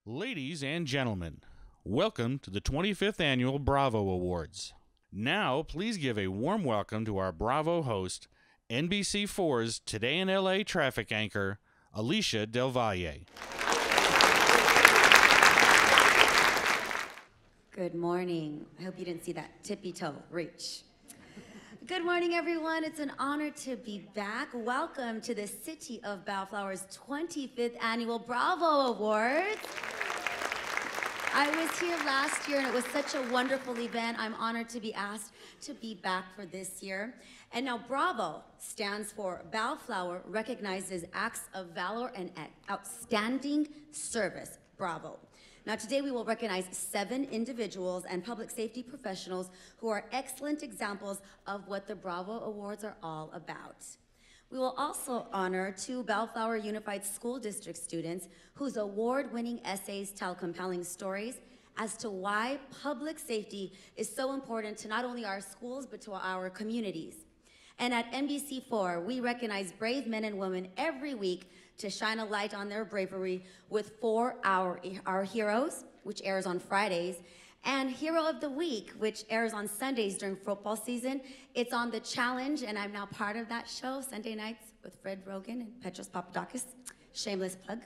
Ladies and gentlemen, welcome to the 25th Annual Bravo Awards. Now, please give a warm welcome to our Bravo host, NBC4's Today in LA traffic anchor, Alicia Del Valle. Good morning. I hope you didn't see that tippy toe reach. Good morning, everyone. It's an honor to be back. Welcome to the City of Bellflower's 25th Annual Bravo Awards. I was here last year and it was such a wonderful event. I'm honored to be asked to be back for this year. And now Bravo stands for Bellflower Recognizes Acts of Valor and Outstanding Service. Bravo. Now today we will recognize 7 individuals and public safety professionals who are excellent examples of what the Bravo Awards are all about. We will also honor 2 Bellflower Unified School District students whose award-winning essays tell compelling stories as to why public safety is so important to not only our schools, but to our communities. And at NBC4, we recognize brave men and women every week to shine a light on their bravery with Our Heroes, which airs on Fridays, and Hero of the Week, which airs on Sundays during football season. It's on The Challenge, and I'm now part of that show, Sunday nights with Fred Rogan and Petros Papadakis. Shameless plug.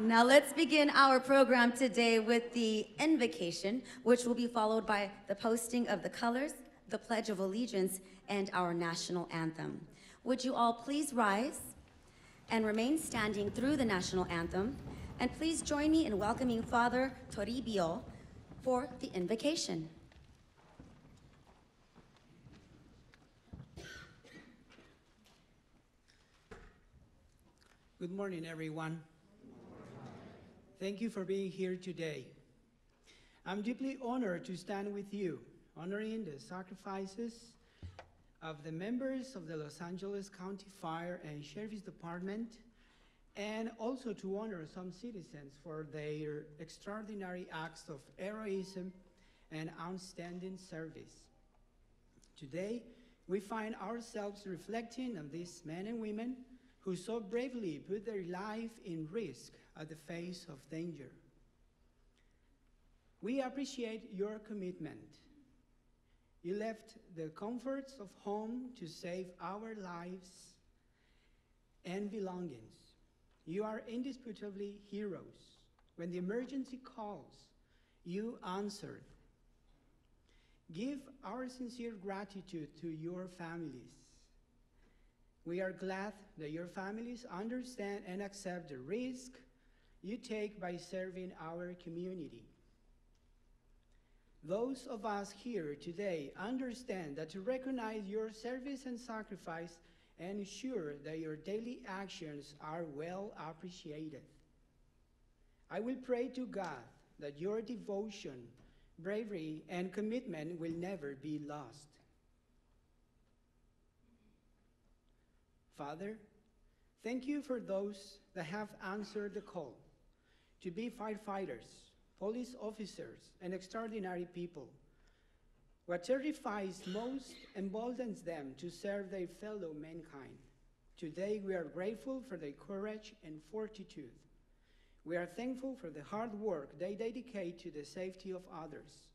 Now let's begin our program today with the invocation, which will be followed by the posting of the colors, the Pledge of Allegiance, and our national anthem. Would you all please rise and remain standing through the national anthem, and please join me in welcoming Father Toribio for the invocation. Good morning, everyone. Thank you for being here today. I'm deeply honored to stand with you, honoring the sacrifices of the members of the Los Angeles County Fire and Sheriff's Department, and also to honor some citizens for their extraordinary acts of heroism and outstanding service. Today, we find ourselves reflecting on these men and women who so bravely put their life in risk at the face of danger. We appreciate your commitment. You left the comforts of home to save our lives and belongings. You are indisputably heroes. When the emergency calls, you answered. Give our sincere gratitude to your families. We are glad that your families understand and accept the risk you take by serving our community. Those of us here today understand that to recognize your service and sacrifice and ensure that your daily actions are well appreciated. I will pray to God that your devotion, bravery, and commitment will never be lost. Father, thank you for those that have answered the call to be firefighters, police officers, and extraordinary people. What terrifies most emboldens them to serve their fellow mankind. Today, we are grateful for their courage and fortitude. We are thankful for the hard work they dedicate to the safety of others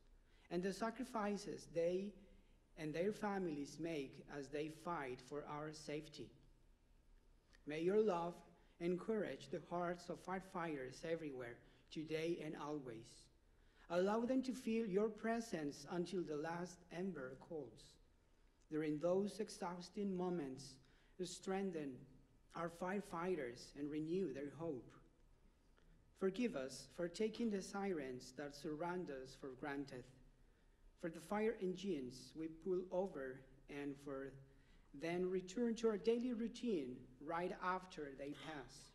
and the sacrifices they and their families make as they fight for our safety. May your love encourage the hearts of firefighters everywhere, today and always. Allow them to feel your presence until the last ember cools. During those exhausting moments, strengthen our firefighters and renew their hope. Forgive us for taking the sirens that surround us for granted, for the fire engines we pull over, and for then return to our daily routine right after they pass.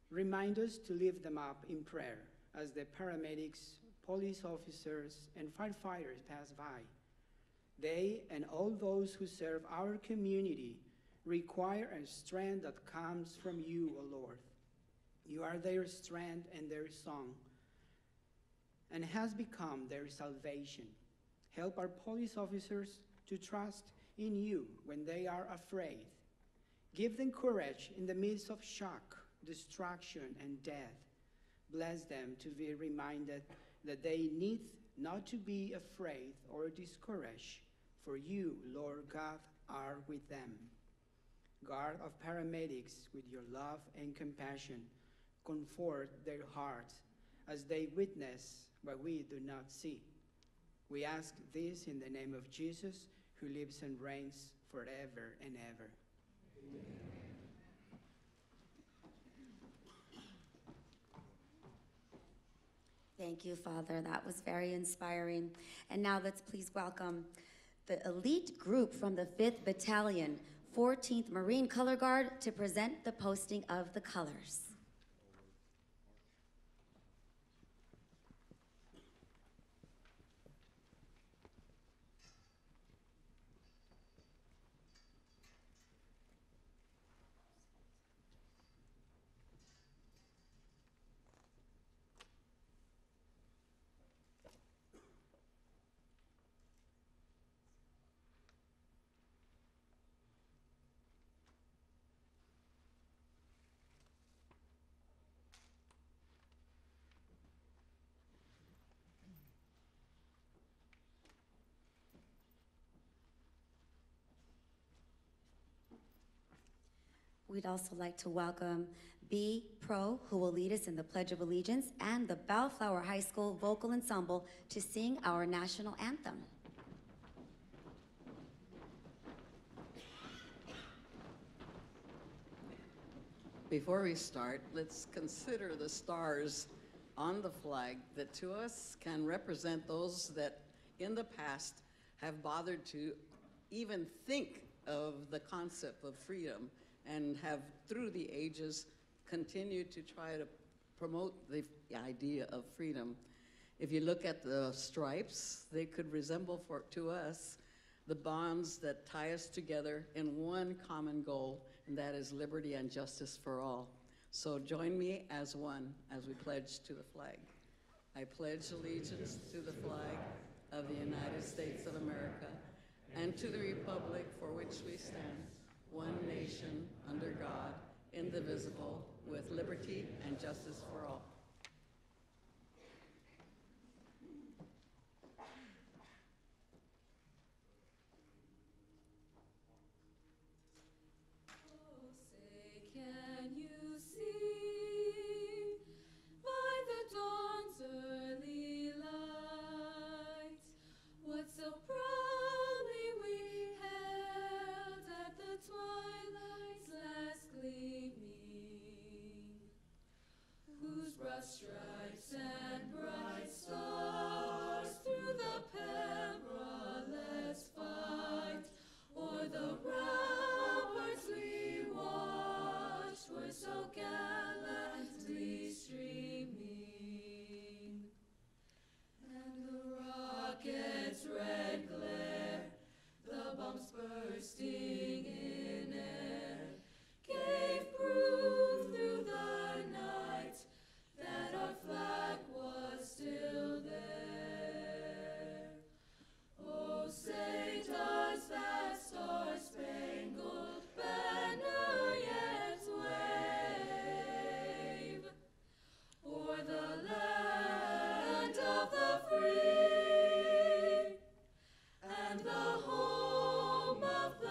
Remind us to lift them up in prayer as the paramedics, police officers, and firefighters pass by. They and all those who serve our community require a strength that comes from you, O Lord. You are their strength and their song, and has become their salvation. Help our police officers to trust in you when they are afraid. Give them courage in the midst of shock, destruction, and death. Bless them to be reminded that they need not to be afraid or discouraged, for you, Lord God, are with them. God of paramedics, with your love and compassion, comfort their hearts as they witness what we do not see. We ask this in the name of Jesus, who lives and reigns forever and ever. Amen. Thank you, Father. That was very inspiring. And now let's please welcome the elite group from the 5th Battalion, 14th Marine Color Guard, to present the posting of the colors. We'd also like to welcome B Pro, who will lead us in the Pledge of Allegiance, and the Bellflower High School Vocal Ensemble to sing our national anthem. Before we start, let's consider the stars on the flag that to us can represent those that in the past have bothered to even think of the concept of freedom and have through the ages continued to try to promote the idea of freedom. If you look at the stripes, they could resemble to us the bonds that tie us together in one common goal, and that is liberty and justice for all. So join me as one as we pledge to the flag. I pledge allegiance to the flag of the United States of America and to the republic for which we stand, one nation, under God, indivisible, with liberty and justice for all. Stripes and bright stars through the perilous fight, o'er the ramparts we watched were so gallantly streaming, and the rocket's red glare, the bombs bursting in air, gave proof through the night that our flag was still there. Oh, say does that star-spangled banner yet wave o'er the land of the free and the home of the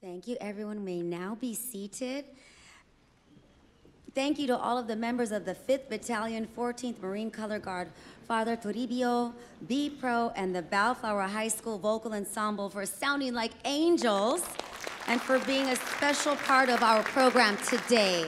Thank you. Everyone may now be seated. Thank you to all of the members of the 5th Battalion, 14th Marine Color Guard, Father Toribio, B Pro, and the Bellflower High School Vocal Ensemble for sounding like angels and for being a special part of our program today.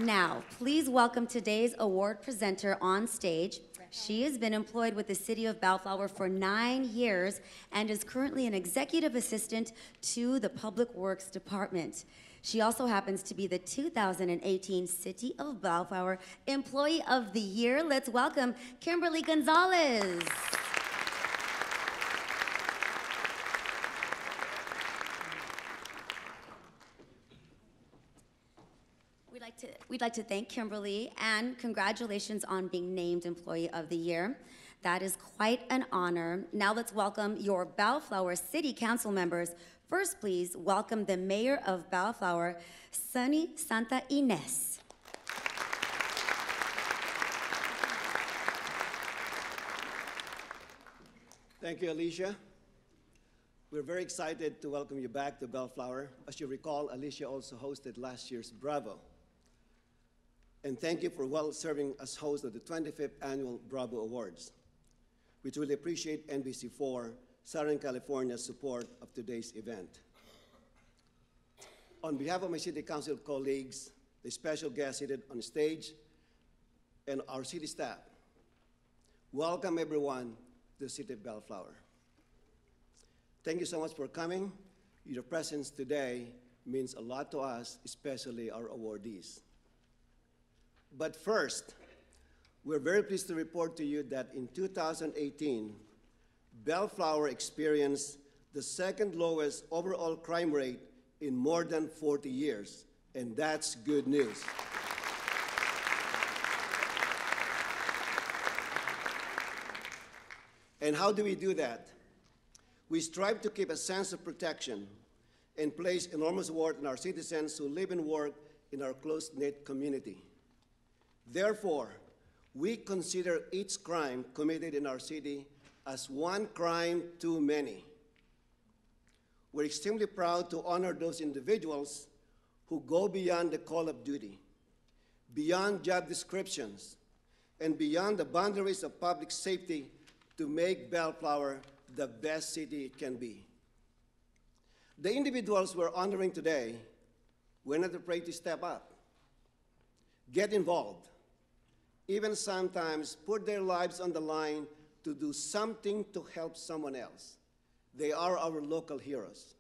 Now, please welcome today's award presenter on stage. She has been employed with the City of Bellflower for 9 years and is currently an executive assistant to the Public Works Department. She also happens to be the 2018 City of Bellflower Employee of the Year. Let's welcome Kimberly Gonzalez. We'd like to thank Kimberly and congratulations on being named Employee of the Year. That is quite an honor. Now let's welcome your Bellflower City Council members. First, please welcome the Mayor of Bellflower, Sunny Santa Ines. Thank you, Alicia. We're very excited to welcome you back to Bellflower. As you recall, Alicia also hosted last year's Bravo. And thank you for serving as host of the 25th Annual Bravo Awards. We truly appreciate NBC4 Southern California's support of today's event. On behalf of my City Council colleagues, the special guests seated on stage, and our city staff, welcome everyone to the City of Bellflower. Thank you so much for coming. Your presence today means a lot to us, especially our awardees. But first, we're very pleased to report to you that in 2018, Bellflower experienced the second lowest overall crime rate in more than 40 years, and that's good news. And how do we do that? We strive to keep a sense of protection and place enormous worth in our citizens who live and work in our close-knit community. Therefore, we consider each crime committed in our city as one crime too many. We're extremely proud to honor those individuals who go beyond the call of duty, beyond job descriptions, and beyond the boundaries of public safety to make Bellflower the best city it can be. The individuals we're honoring today, we're not afraid to step up, get involved, even sometimes put their lives on the line to do something to help someone else. They are our local heroes.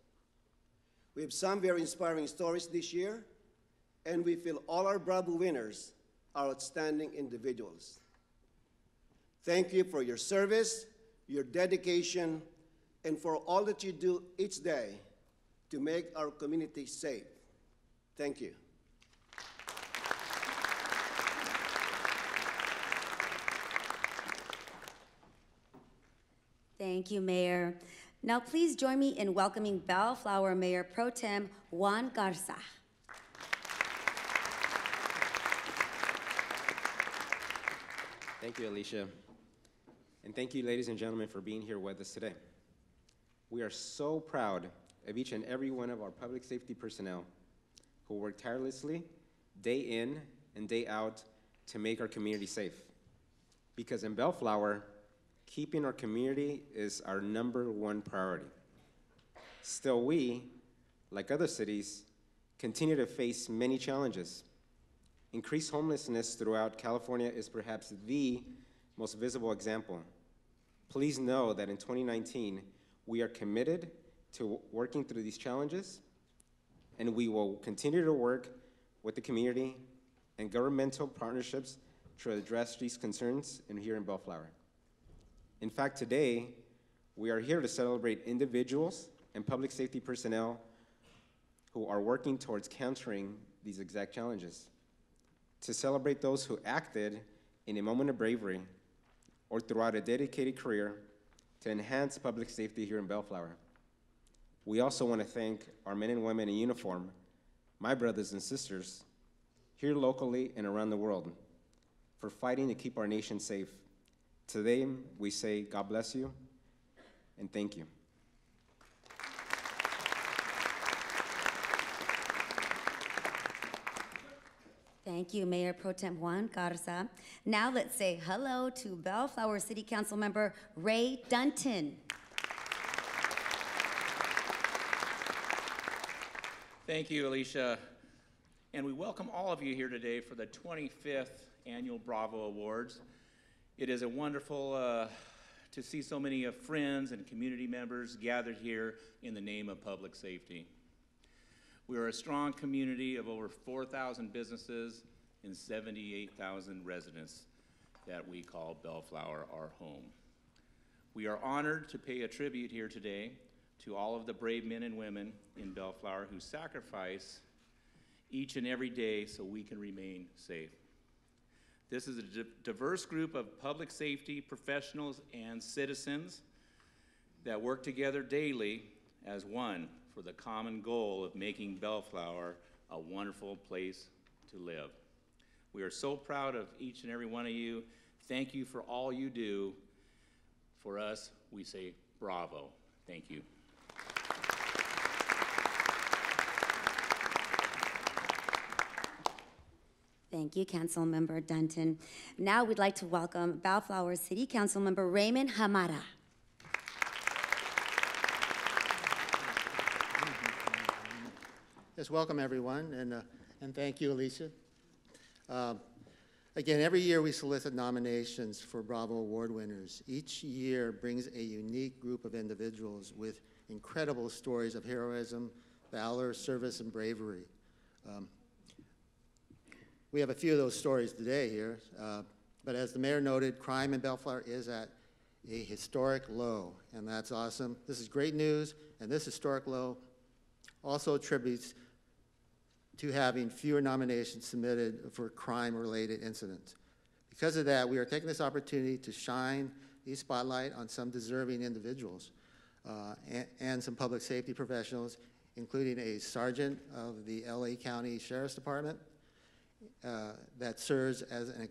We have some very inspiring stories this year, and we feel all our Bravo winners are outstanding individuals. Thank you for your service, your dedication, and for all that you do each day to make our community safe. Thank you. Thank you, Mayor. Now please join me in welcoming Bellflower Mayor Pro Tem Juan Garza. Thank you, Alicia. And thank you, ladies and gentlemen, for being here with us today. We are so proud of each and every one of our public safety personnel who work tirelessly, day in and day out, to make our community safe. Because in Bellflower, keeping our community is our #1 priority. Still, we, like other cities, continue to face many challenges. Increased homelessness throughout California is perhaps the most visible example. Please know that in 2019, we are committed to working through these challenges, and we will continue to work with the community and governmental partnerships to address these concerns here in Bellflower. In fact, today, we are here to celebrate individuals and public safety personnel who are working towards countering these exact challenges, to celebrate those who acted in a moment of bravery or throughout a dedicated career to enhance public safety here in Bellflower. We also want to thank our men and women in uniform, my brothers and sisters, here locally and around the world, for fighting to keep our nation safe. To them, we say, God bless you, and thank you. Thank you, Mayor Pro Tem Juan Garza. Now let's say hello to Bellflower City Council member Ray Dunton. Thank you, Alicia. and we welcome all of you here today for the 25th Annual Bravo Awards. It is a wonderful to see so many friends and community members gathered here in the name of public safety. We are a strong community of over 4,000 businesses and 78,000 residents that we call Bellflower our home. We are honored to pay a tribute here today to all of the brave men and women in Bellflower who sacrifice each and every day so we can remain safe. This is a diverse group of public safety professionals and citizens that work together daily as one for the common goal of making Bellflower a wonderful place to live. We are so proud of each and every one of you. Thank you for all you do. For us, we say bravo. Thank you. Thank you, Councilmember Dunton. Now we'd like to welcome Bellflower City Councilmember Raymond Hamada. Yes, welcome everyone, and thank you, Alicia. Again, every year we solicit nominations for Bravo Award winners. Each year brings a unique group of individuals with incredible stories of heroism, valor, service, and bravery. We have a few of those stories today here, but as the mayor noted, crime in Bellflower is at a historic low, and that's awesome. This is great news, and this historic low also attributes to having fewer nominations submitted for crime-related incidents. Because of that, we are taking this opportunity to shine a spotlight on some deserving individuals and some public safety professionals, including a sergeant of the LA County Sheriff's Department that serves as an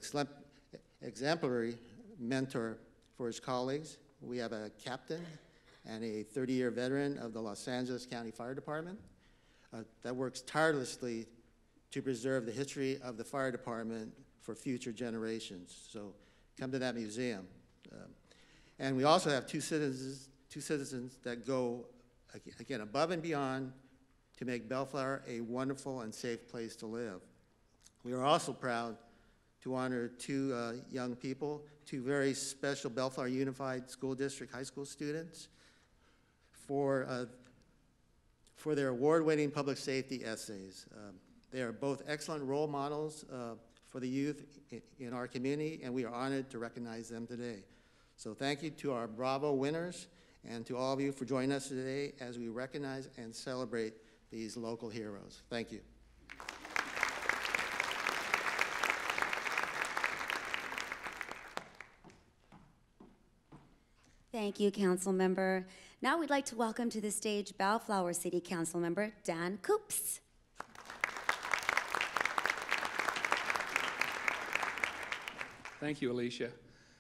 exemplary mentor for his colleagues. We have a captain and a 30-year veteran of the Los Angeles County Fire Department that works tirelessly to preserve the history of the fire department for future generations. So come to that museum. And we also have two citizens that go, again, above and beyond to make Bellflower a wonderful and safe place to live. We are also proud to honor two young people, two very special Bellflower Unified School District high school students for their award-winning public safety essays. They are both excellent role models for the youth in our community, and we are honored to recognize them today. So thank you to our Bravo winners and to all of you for joining us today as we recognize and celebrate these local heroes. Thank you. Thank you, Councilmember. Now we'd like to welcome to the stage Bellflower City Councilmember Dan Coops. Thank you, Alicia.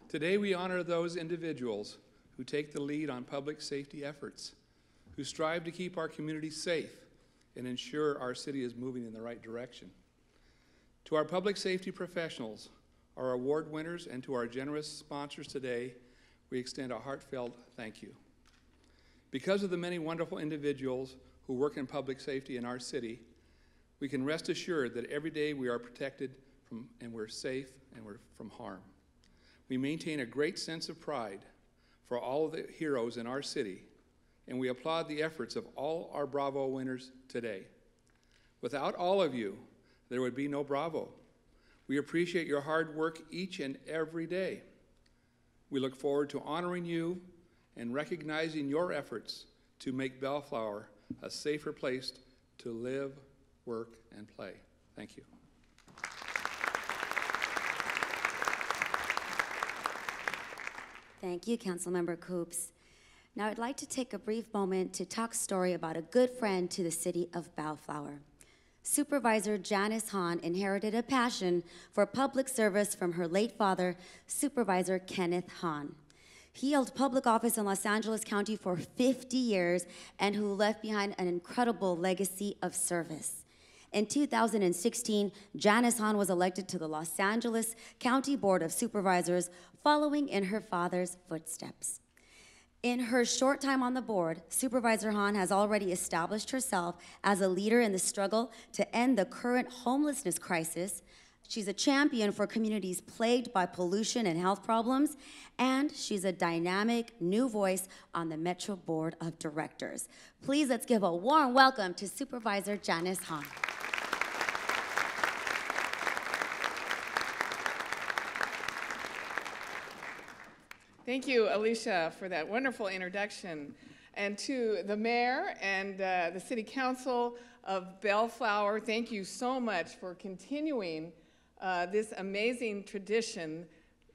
Today we honor those individuals who take the lead on public safety efforts, who strive to keep our community safe and ensure our city is moving in the right direction. To our public safety professionals, our award winners, and to our generous sponsors today, we extend a heartfelt thank you. Because of the many wonderful individuals who work in public safety in our city, we can rest assured that every day we are protected from, and we're safe and we're from harm. We maintain a great sense of pride for all of the heroes in our city, and we applaud the efforts of all our Bravo winners today. Without all of you, there would be no Bravo. We appreciate your hard work each and every day. We look forward to honoring you and recognizing your efforts to make Bellflower a safer place to live, work, and play. Thank you. Thank you, Councilmember Coops. Now I'd like to take a brief moment to talk story about a good friend to the city of Bellflower. Supervisor Janice Hahn inherited a passion for public service from her late father, Supervisor Kenneth Hahn. He held public office in Los Angeles County for 50 years and who left behind an incredible legacy of service. In 2016, Janice Hahn was elected to the Los Angeles County Board of Supervisors, following in her father's footsteps. In her short time on the board, Supervisor Hahn has already established herself as a leader in the struggle to end the current homelessness crisis. She's a champion for communities plagued by pollution and health problems, and she's a dynamic new voice on the Metro Board of Directors. Please let's give a warm welcome to Supervisor Janice Hahn. Thank you, Alicia, for that wonderful introduction. And to the mayor and the city council of Bellflower, thank you so much for continuing this amazing tradition,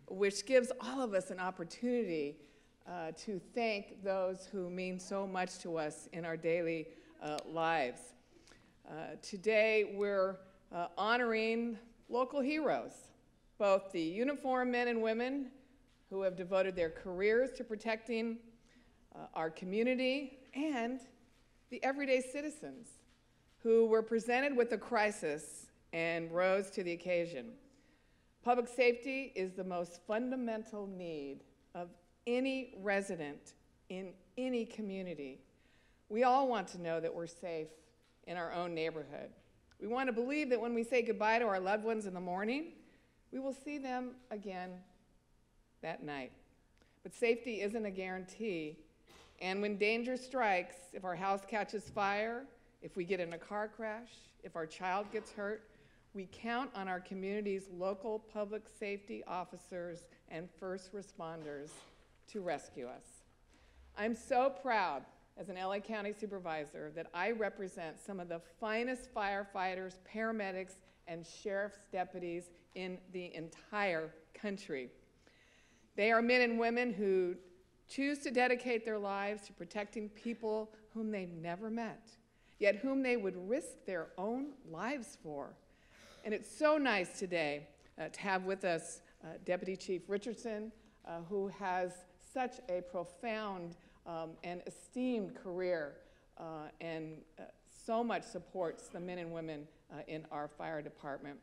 which gives all of us an opportunity to thank those who mean so much to us in our daily lives. Today, we're honoring local heroes, both the uniformed men and women who have devoted their careers to protecting our community, and the everyday citizens who were presented with a crisis and rose to the occasion. Public safety is the most fundamental need of any resident in any community. We all want to know that we're safe in our own neighborhood. We want to believe that when we say goodbye to our loved ones in the morning, we will see them again that night. But safety isn't a guarantee. And when danger strikes, if our house catches fire, if we get in a car crash, if our child gets hurt, we count on our community's local public safety officers and first responders to rescue us. I'm so proud as an LA County Supervisor that I represent some of the finest firefighters, paramedics, and sheriff's deputies in the entire country. They are men and women who choose to dedicate their lives to protecting people whom they've never met, yet whom they would risk their own lives for. And it's so nice today to have with us Deputy Chief Richardson, who has such a profound and esteemed career and so much supports the men and women in our fire department.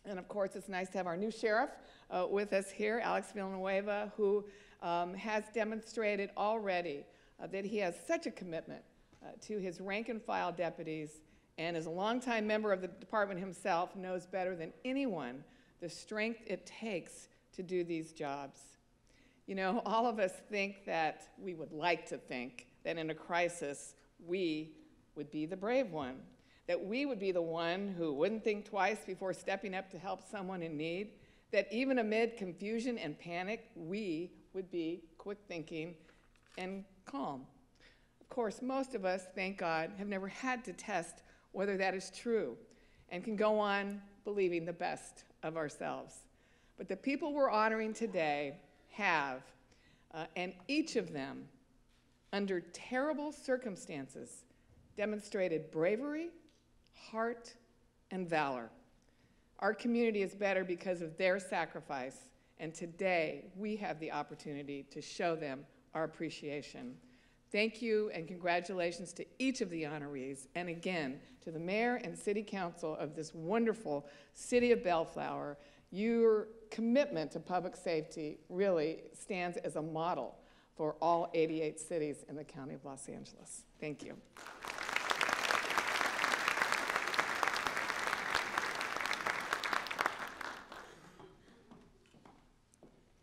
And of course, it's nice to have our new sheriff with us here, Alex Villanueva, who has demonstrated already that he has such a commitment to his rank and file deputies, and as a longtime member of the department himself, knows better than anyone the strength it takes to do these jobs. You know, all of us think that we would like to think that in a crisis, we would be the brave one, that we would be the one who wouldn't think twice before stepping up to help someone in need, that even amid confusion and panic, we would be quick thinking and calm. Of course, most of us, thank God, have never had to test whether that is true and can go on believing the best of ourselves. But the people we're honoring today have, and each of them, under terrible circumstances, demonstrated bravery, heart, and valor. Our community is better because of their sacrifice, and today we have the opportunity to show them our appreciation. Thank you and congratulations to each of the honorees, and again, to the mayor and city council of this wonderful city of Bellflower. Your commitment to public safety really stands as a model for all 88 cities in the county of Los Angeles. Thank you.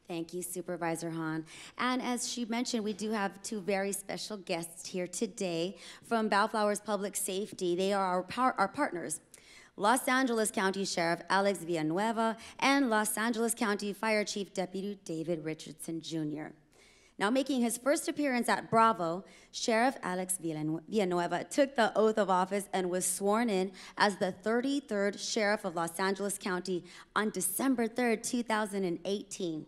Thank you, Supervisor Hahn. And as she mentioned, we do have two very special guests here today from Bellflower's Public Safety. They are our partners, Los Angeles County Sheriff Alex Villanueva and Los Angeles County Fire Chief Deputy David Richardson, Jr. Now, making his first appearance at Bravo, Sheriff Alex Villanueva took the oath of office and was sworn in as the 33rd Sheriff of Los Angeles County on December 3rd, 2018.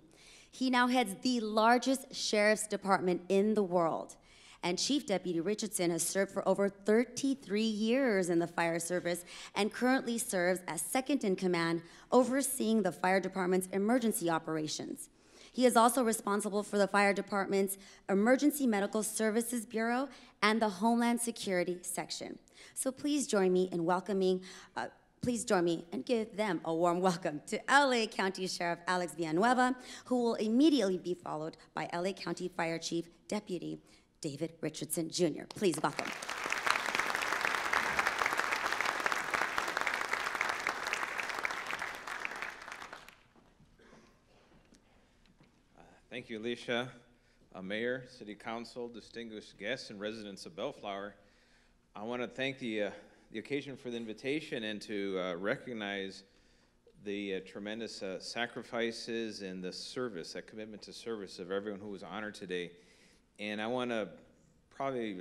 He now heads the largest sheriff's department in the world. And Chief Deputy Richardson has served for over 33 years in the fire service and currently serves as second in command, overseeing the fire department's emergency operations. He is also responsible for the fire department's Emergency Medical Services Bureau and the Homeland Security section. So please join me in welcoming Please join me and give them a warm welcome to LA County Sheriff Alex Villanueva, who will immediately be followed by LA County Fire Chief Deputy David Richardson Jr. Please welcome. Thank you, Alicia. Mayor, City Council, distinguished guests, and residents of Bellflower. I want to thank the occasion for the invitation and to recognize the tremendous sacrifices and the service, that commitment to service of everyone who was honored today. And I want to probably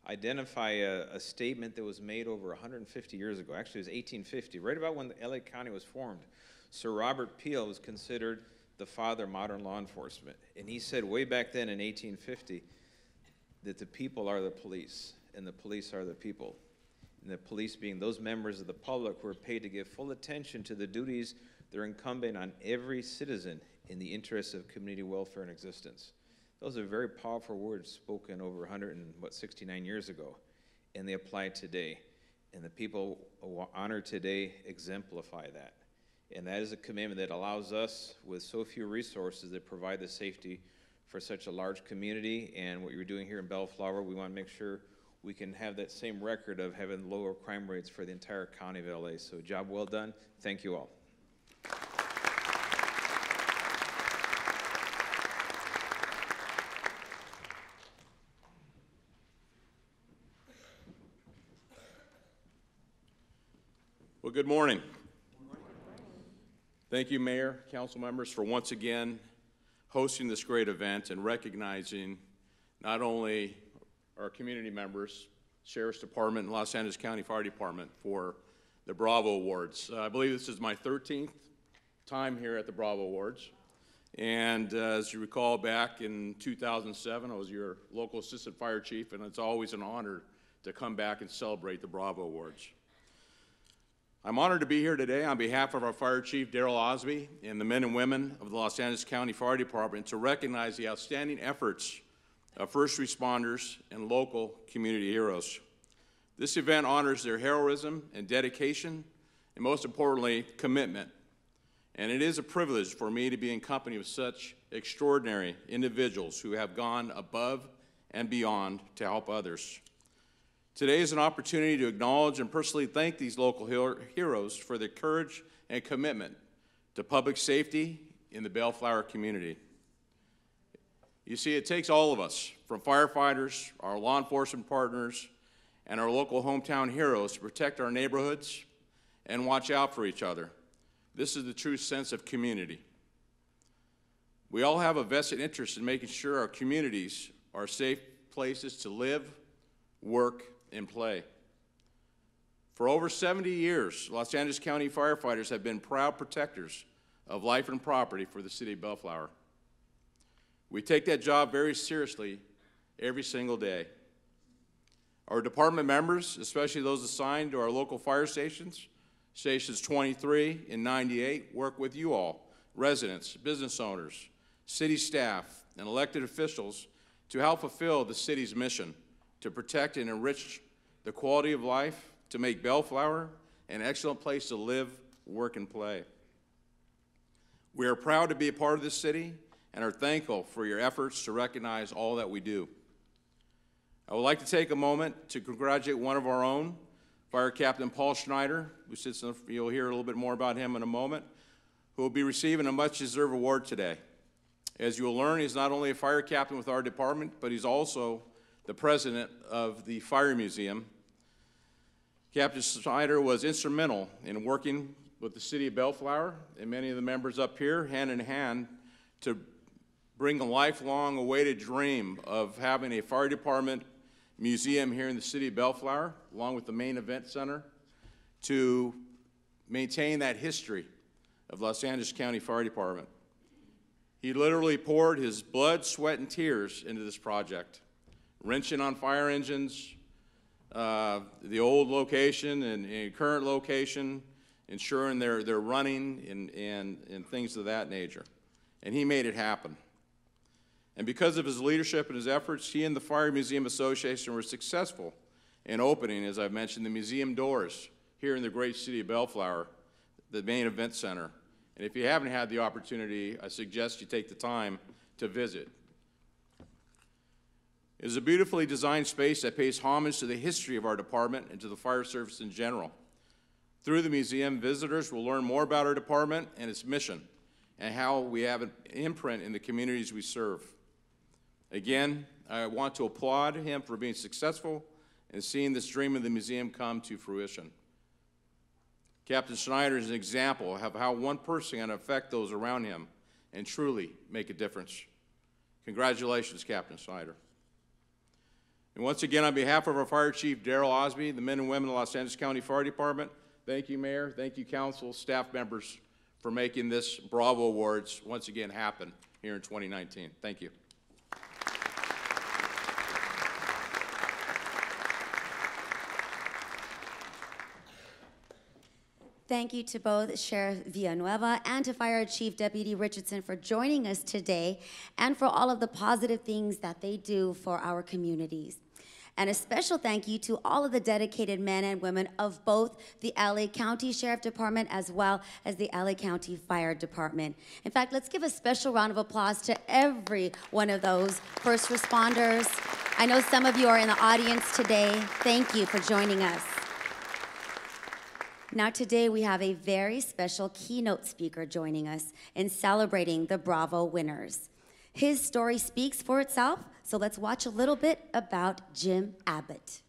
identify a statement that was made over 150 years ago. Actually, it was 1850, right about when the LA County was formed. Sir Robert Peel was considered the father of modern law enforcement. And he said way back then in 1850 that the people are the police and the police are the people. And the police being those members of the public who are paid to give full attention to the duties that are incumbent on every citizen in the interests of community welfare and existence. Those are very powerful words spoken over 169 years ago, and they apply today. And the people honored today exemplify that. And that is a commitment that allows us, with so few resources, that provide the safety for such a large community. And what you're doing here in Bellflower, we want to make sure we can have that same record of having lower crime rates for the entire county of LA. So job well done. Thank you all. Well, good morning. Thank you, Mayor, council members, for once again hosting this great event and recognizing not only our community members, Sheriff's Department, and Los Angeles County Fire Department for the Bravo Awards. I believe this is my 13th time here at the Bravo Awards. And as you recall, back in 2007, I was your local assistant fire chief, and it's always an honor to come back and celebrate the Bravo Awards. I'm honored to be here today on behalf of our Fire Chief, Daryl Osby, and the men and women of the Los Angeles County Fire Department to recognize the outstanding efforts of first responders and local community heroes. This event honors their heroism and dedication, and most importantly, commitment. And it is a privilege for me to be in company of such extraordinary individuals who have gone above and beyond to help others. Today is an opportunity to acknowledge and personally thank these local heroes for their courage and commitment to public safety in the Bellflower community. You see, it takes all of us, from firefighters, our law enforcement partners, and our local hometown heroes to protect our neighborhoods and watch out for each other. This is the true sense of community. We all have a vested interest in making sure our communities are safe places to live, work, and play. For over 70 years, Los Angeles County firefighters have been proud protectors of life and property for the city of Bellflower. We take that job very seriously every single day. Our department members, especially those assigned to our local fire stations, stations 23 and 98, work with you all, residents, business owners, city staff, and elected officials to help fulfill the city's mission to protect and enrich the quality of life, to make Bellflower an excellent place to live, work, and play. We are proud to be a part of this city and are thankful for your efforts to recognize all that we do. I would like to take a moment to congratulate one of our own, Fire Captain Paul Schneider, who sits in the, you'll hear a little bit more about him in a moment, who will be receiving a much-deserved award today. As you will learn, he's not only a fire captain with our department, but he's also the president of the Fire Museum. Captain Schneider was instrumental in working with the city of Bellflower and many of the members up here, hand in hand, to bring a lifelong awaited dream of having a fire department museum here in the city of Bellflower, along with the main event center, to maintain that history of Los Angeles County Fire Department. He literally poured his blood, sweat, and tears into this project, wrenching on fire engines, the old location and current location, ensuring they're running and things of that nature. And he made it happen. And because of his leadership and his efforts, he and the Fire Museum Association were successful in opening, as I've mentioned, the museum doors here in the great city of Bellflower, the main event center. And if you haven't had the opportunity, I suggest you take the time to visit. It is a beautifully designed space that pays homage to the history of our department and to the fire service in general. Through the museum, visitors will learn more about our department and its mission, and how we have an imprint in the communities we serve. Again, I want to applaud him for being successful and seeing this dream of the museum come to fruition. Captain Schneider is an example of how one person can affect those around him and truly make a difference. Congratulations, Captain Schneider. And once again, on behalf of our Fire Chief, Darrell Osby, the men and women of the Los Angeles County Fire Department, thank you, Mayor, thank you, Council, staff members, for making this Bravo Awards once again happen here in 2019. Thank you. Thank you to both Sheriff Villanueva and to Fire Chief Deputy Richardson for joining us today and for all of the positive things that they do for our communities. And a special thank you to all of the dedicated men and women of both the LA County Sheriff Department as well as the LA County Fire Department. In fact, let's give a special round of applause to every one of those first responders. I know some of you are in the audience today. Thank you for joining us. Now today we have a very special keynote speaker joining us in celebrating the Bravo winners. His story speaks for itself, so let's watch a little bit about Jim Abbott.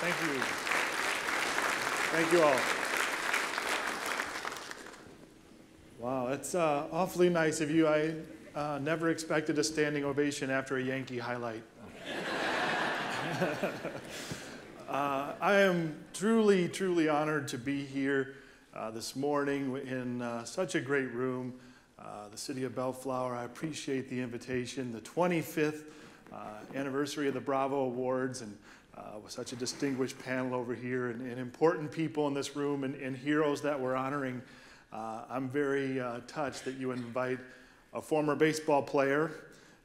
Thank you. Thank you all. Wow, that's awfully nice of you. I never expected a standing ovation after a Yankee highlight. I am truly, truly honored to be here this morning in such a great room. The city of Bellflower, I appreciate the invitation. The 25th anniversary of the Bravo Awards, and with such a distinguished panel over here, and important people in this room, and heroes that we're honoring. I'm very touched that you invite a former baseball player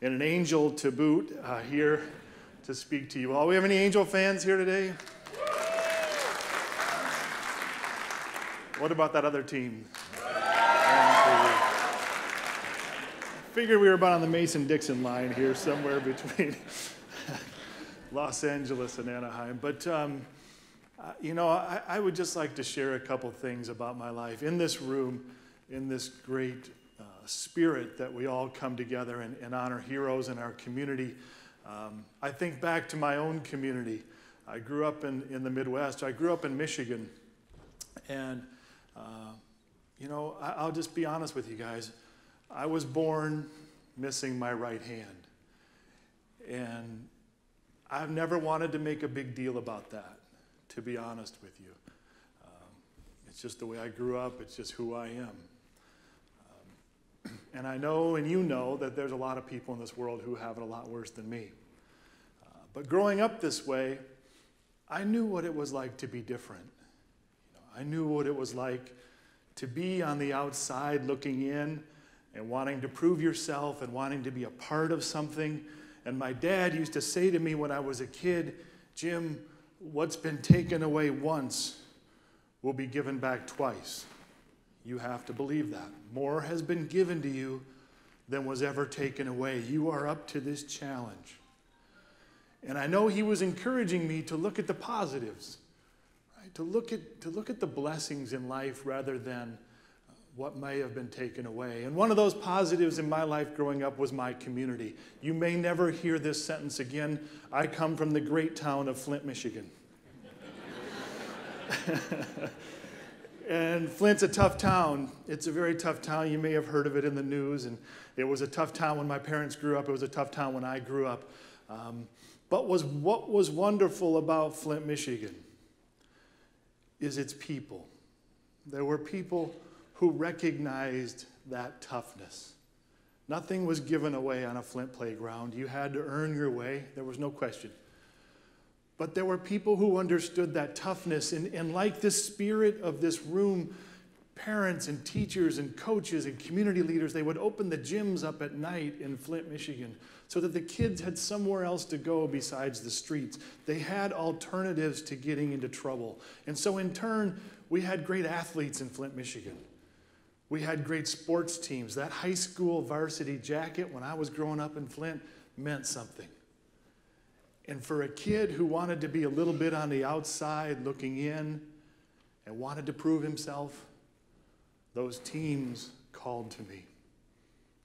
and an angel to boot here to speak to you all. We have any Angel fans here today? What about that other team? Figured we were about on the Mason-Dixon line here, somewhere between Los Angeles and Anaheim. But, you know, I would just like to share a couple things about my life. In this room, in this great spirit that we all come together and honor heroes in our community, I think back to my own community. I grew up in the Midwest. I grew up in Michigan. And, you know, I'll just be honest with you guys. I was born missing my right hand. And I've never wanted to make a big deal about that, to be honest with you. It's just the way I grew up. It's just who I am. And I know, and you know, that there's a lot of people in this world who have it a lot worse than me. But growing up this way, I knew what it was like to be different. You know, I knew what it was like to be on the outside looking in and wanting to prove yourself and wanting to be a part of something. And my dad used to say to me when I was a kid, Jim, what's been taken away once will be given back twice. You have to believe that. More has been given to you than was ever taken away. You are up to this challenge. And I know he was encouraging me to look at the positives, right? To look at the blessings in life rather than what may have been taken away. And one of those positives in my life growing up was my community. You may never hear this sentence again. I come from the great town of Flint, Michigan. And Flint's a tough town. It's a very tough town. You may have heard of it in the news. And it was a tough town when my parents grew up. It was a tough town when I grew up. But what was wonderful about Flint, Michigan is its people. There were people who recognized that toughness. Nothing was given away on a Flint playground. You had to earn your way. There was no question. But there were people who understood that toughness, and like the spirit of this room, parents and teachers and coaches and community leaders, they would open the gyms up at night in Flint, Michigan, so that the kids had somewhere else to go besides the streets. They had alternatives to getting into trouble. And so in turn, we had great athletes in Flint, Michigan. We had great sports teams. That high school varsity jacket when I was growing up in Flint meant something. And for a kid who wanted to be a little bit on the outside looking in and wanted to prove himself, those teams called to me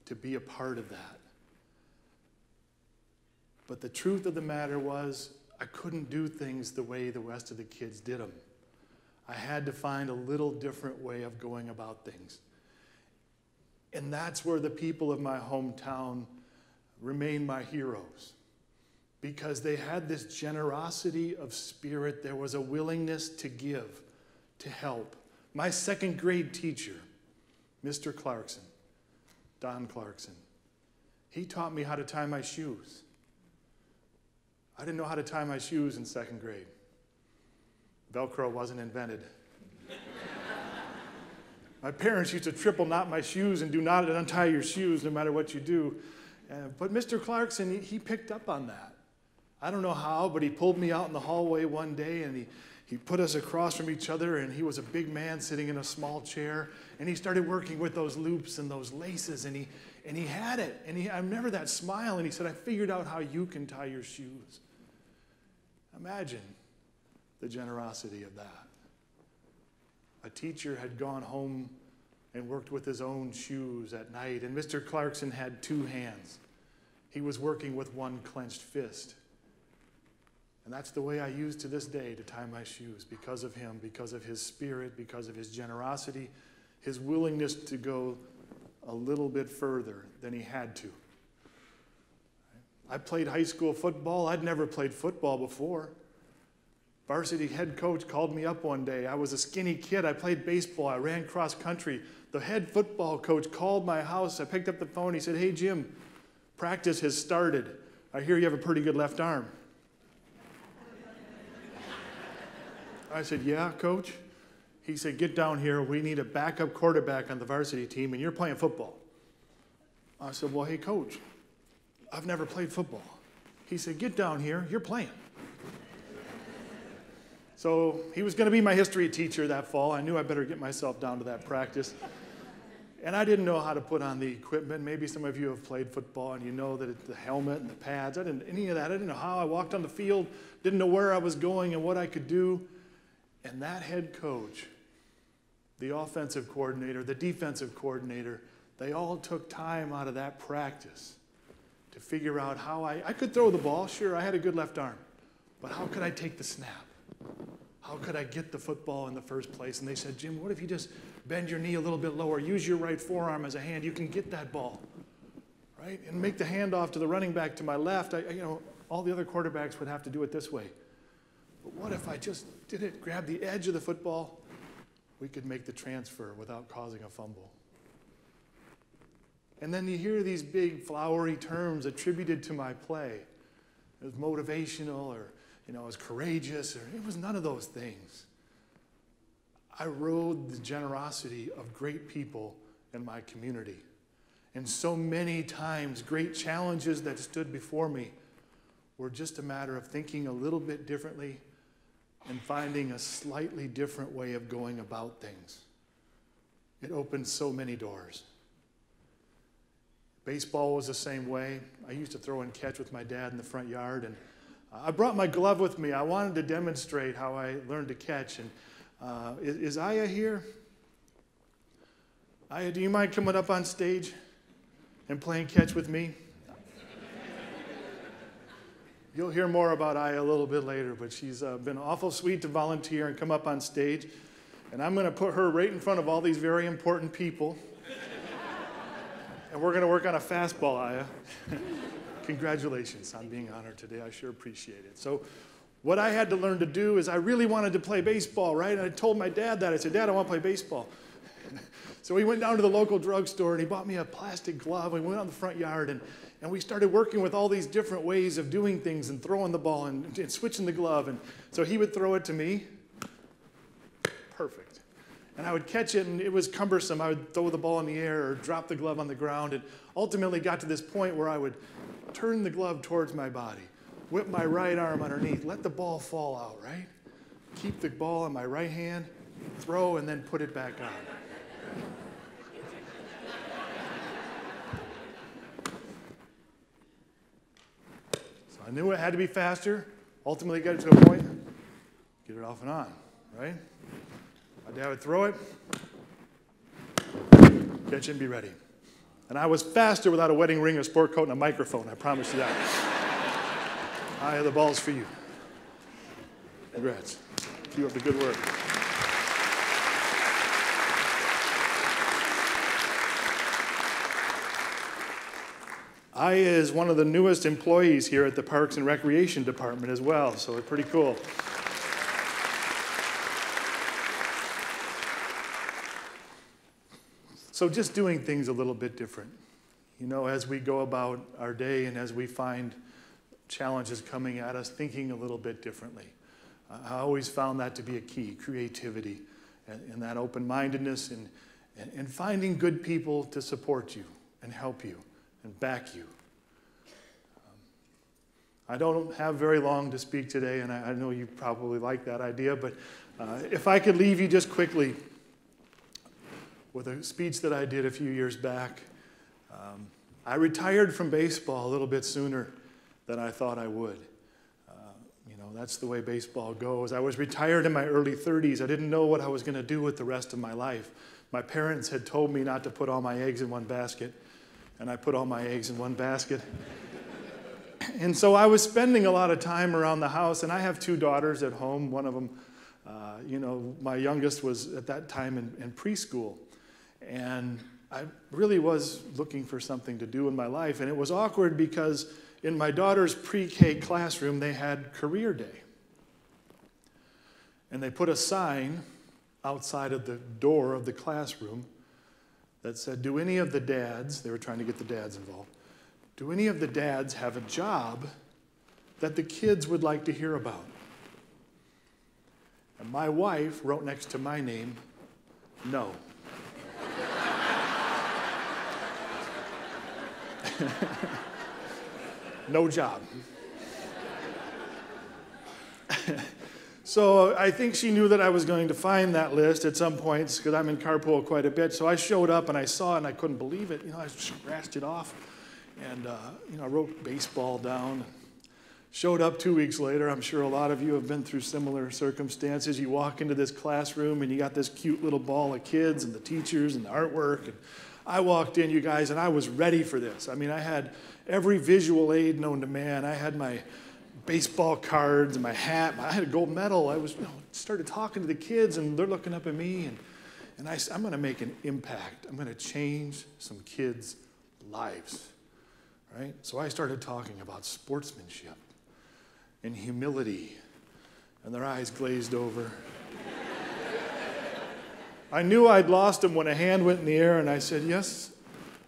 to be a part of that. But the truth of the matter was, I couldn't do things the way the rest of the kids did them. I had to find a little different way of going about things. And that's where the people of my hometown remain my heroes, because they had this generosity of spirit. There was a willingness to give, to help. My second grade teacher, Mr. Clarkson, Don Clarkson, he taught me how to tie my shoes. I didn't know how to tie my shoes in second grade. Velcro wasn't invented. My parents used to triple knot my shoes and do not untie your shoes no matter what you do. But Mr. Clarkson, he picked up on that. I don't know how, but he pulled me out in the hallway one day and he put us across from each other, and he was a big man sitting in a small chair, and he started working with those loops and those laces, and he had it. And I remember that smile, and he said, I figured out how you can tie your shoes. Imagine the generosity of that. A teacher had gone home and worked with his own shoes at night, and Mr. Clarkson had two hands. He was working with one clenched fist. And that's the way I use to this day to tie my shoes, because of him, because of his spirit, because of his generosity, his willingness to go a little bit further than he had to. I played high school football. I'd never played football before. Varsity head coach called me up one day. I was a skinny kid. I played baseball. I ran cross country. The head football coach called my house. I picked up the phone. He said, "Hey, Jim, practice has started. I hear you have a pretty good left arm." I said, "Yeah, coach?" He said, "Get down here. We need a backup quarterback on the varsity team, and you're playing football." I said, "Well, hey, coach, I've never played football." He said, "Get down here. You're playing." So he was going to be my history teacher that fall. I knew I better get myself down to that practice. And I didn't know how to put on the equipment. Maybe some of you have played football and you know that it's the helmet and the pads. I didn't any of that. I didn't know how. I walked on the field, didn't know where I was going and what I could do. And that head coach, the offensive coordinator, the defensive coordinator, they all took time out of that practice to figure out how I could throw the ball. Sure, I had a good left arm. But how could I take the snap? How could I get the football in the first place? And they said, "Jim, what if you just bend your knee a little bit lower, use your right forearm as a hand, you can get that ball, right? And make the handoff to the running back to my left. All the other quarterbacks would have to do it this way. But what if I just did it, grab the edge of the football? We could make the transfer without causing a fumble." And then you hear these big flowery terms attributed to my play. It was motivational, or it was courageous, or it was none of those things. I rode the generosity of great people in my community. And so many times, great challenges that stood before me were just a matter of thinking a little bit differently and finding a slightly different way of going about things. It opened so many doors. Baseball was the same way. I used to throw and catch with my dad in the front yard, and I brought my glove with me. I wanted to demonstrate how I learned to catch. And is Aya here? Aya, do you mind coming up on stage and playing catch with me? You'll hear more about Aya a little bit later, but she's been awful sweet to volunteer and come up on stage. And I'm going to put her right in front of all these very important people. And we're going to work on a fastball, Aya. Congratulations on being honored today. I sure appreciate it. So what I had to learn to do is I really wanted to play baseball, right? And I told my dad that. I said, "Dad, I want to play baseball." So we went down to the local drugstore, and he bought me a plastic glove. We went out in the front yard, and we started working with all these different ways of doing things and throwing the ball and switching the glove. And so he would throw it to me. Perfect. And I would catch it, and it was cumbersome. I would throw the ball in the air or drop the glove on the ground, and ultimately got to this point where I would turn the glove towards my body, whip my right arm underneath, let the ball fall out, right? Keep the ball in my right hand, throw, and then put it back on. So I knew it had to be faster. Ultimately got it to a point, get it off and on, right? My dad would throw it, catch it, and be ready. And I was faster without a wedding ring, a sport coat, and a microphone, I promise you that. Aya, the ball's for you. Congrats. Keep up the good work. Aya is one of the newest employees here at the Parks and Recreation Department as well, so it's pretty cool. So just doing things a little bit different. As we go about our day and as we find challenges coming at us, thinking a little bit differently. I always found that to be a key, creativity and that open-mindedness and finding good people to support you and help you and back you. I don't have very long to speak today, and I know you probably like that idea, but if I could leave you just quickly with a speech that I did a few years back. I retired from baseball a little bit sooner than I thought I would. That's the way baseball goes. I was retired in my early 30s. I didn't know what I was going to do with the rest of my life. My parents had told me not to put all my eggs in one basket, and I put all my eggs in one basket. And so I was spending a lot of time around the house, and I have 2 daughters at home. One of them, my youngest was at that time in preschool. And I really was looking for something to do in my life. And it was awkward because in my daughter's pre-K classroom, they had career day. And they put a sign outside of the door of the classroom that said, do any of the dads, they were trying to get the dads involved, do any of the dads have a job that the kids would like to hear about? And my wife wrote next to my name, no. No job. So I think she knew that I was going to find that list at some points because I'm in carpool quite a bit. So I showed up and I saw it and I couldn't believe it. I scratched it off and I wrote baseball down. Showed up 2 weeks later. I'm sure a lot of you have been through similar circumstances. You walk into this classroom and you got this cute little ball of kids and the teachers and the artwork. And I walked in, you guys, and I was ready for this. I mean, I had every visual aid known to man. I had my baseball cards and my hat. I had a gold medal. I was started talking to the kids, and they're looking up at me, and I said, I'm going to make an impact. I'm going to change some kids' lives, right? So I started talking about sportsmanship and humility, and their eyes glazed over. I knew I'd lost them when a hand went in the air, and I said, yes,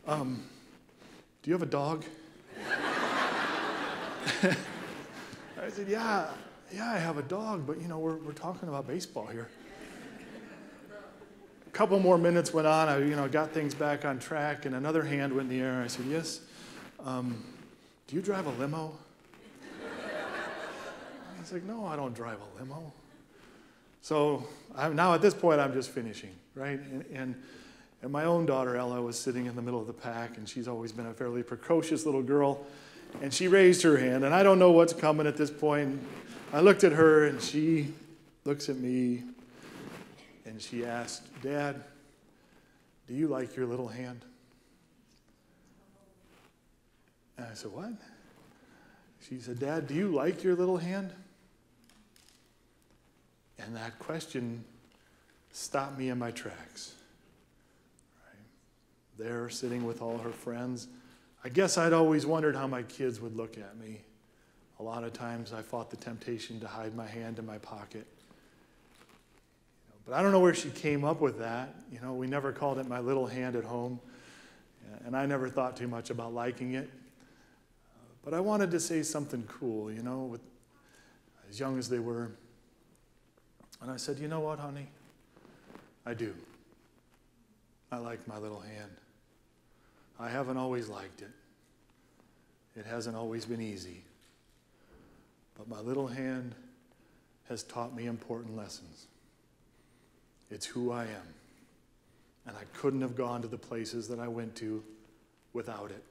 do you have a dog? I said, yeah, I have a dog, but we're talking about baseball here. A couple more minutes went on. I got things back on track, and another hand went in the air. I said, yes, do you drive a limo? He's like, no, I don't drive a limo. So now at this point, I'm just finishing, right? And my own daughter, Ella, was sitting in the middle of the pack, and she's always been a fairly precocious little girl. And she raised her hand, and I don't know what's coming at this point. I looked at her, and she looks at me, and she asked, Dad, do you like your little hand? And I said, what? She said, Dad, do you like your little hand? And that question stopped me in my tracks. Right? There, sitting with all her friends. I guess I'd always wondered how my kids would look at me. A lot of times I fought the temptation to hide my hand in my pocket. But I don't know where she came up with that. We never called it my little hand at home. And I never thought too much about liking it. But I wanted to say something cool, with as young as they were. And I said, you know what, honey? I do. I like my little hand. I haven't always liked it. It hasn't always been easy. But my little hand has taught me important lessons. It's who I am. And I couldn't have gone to the places that I went to without it.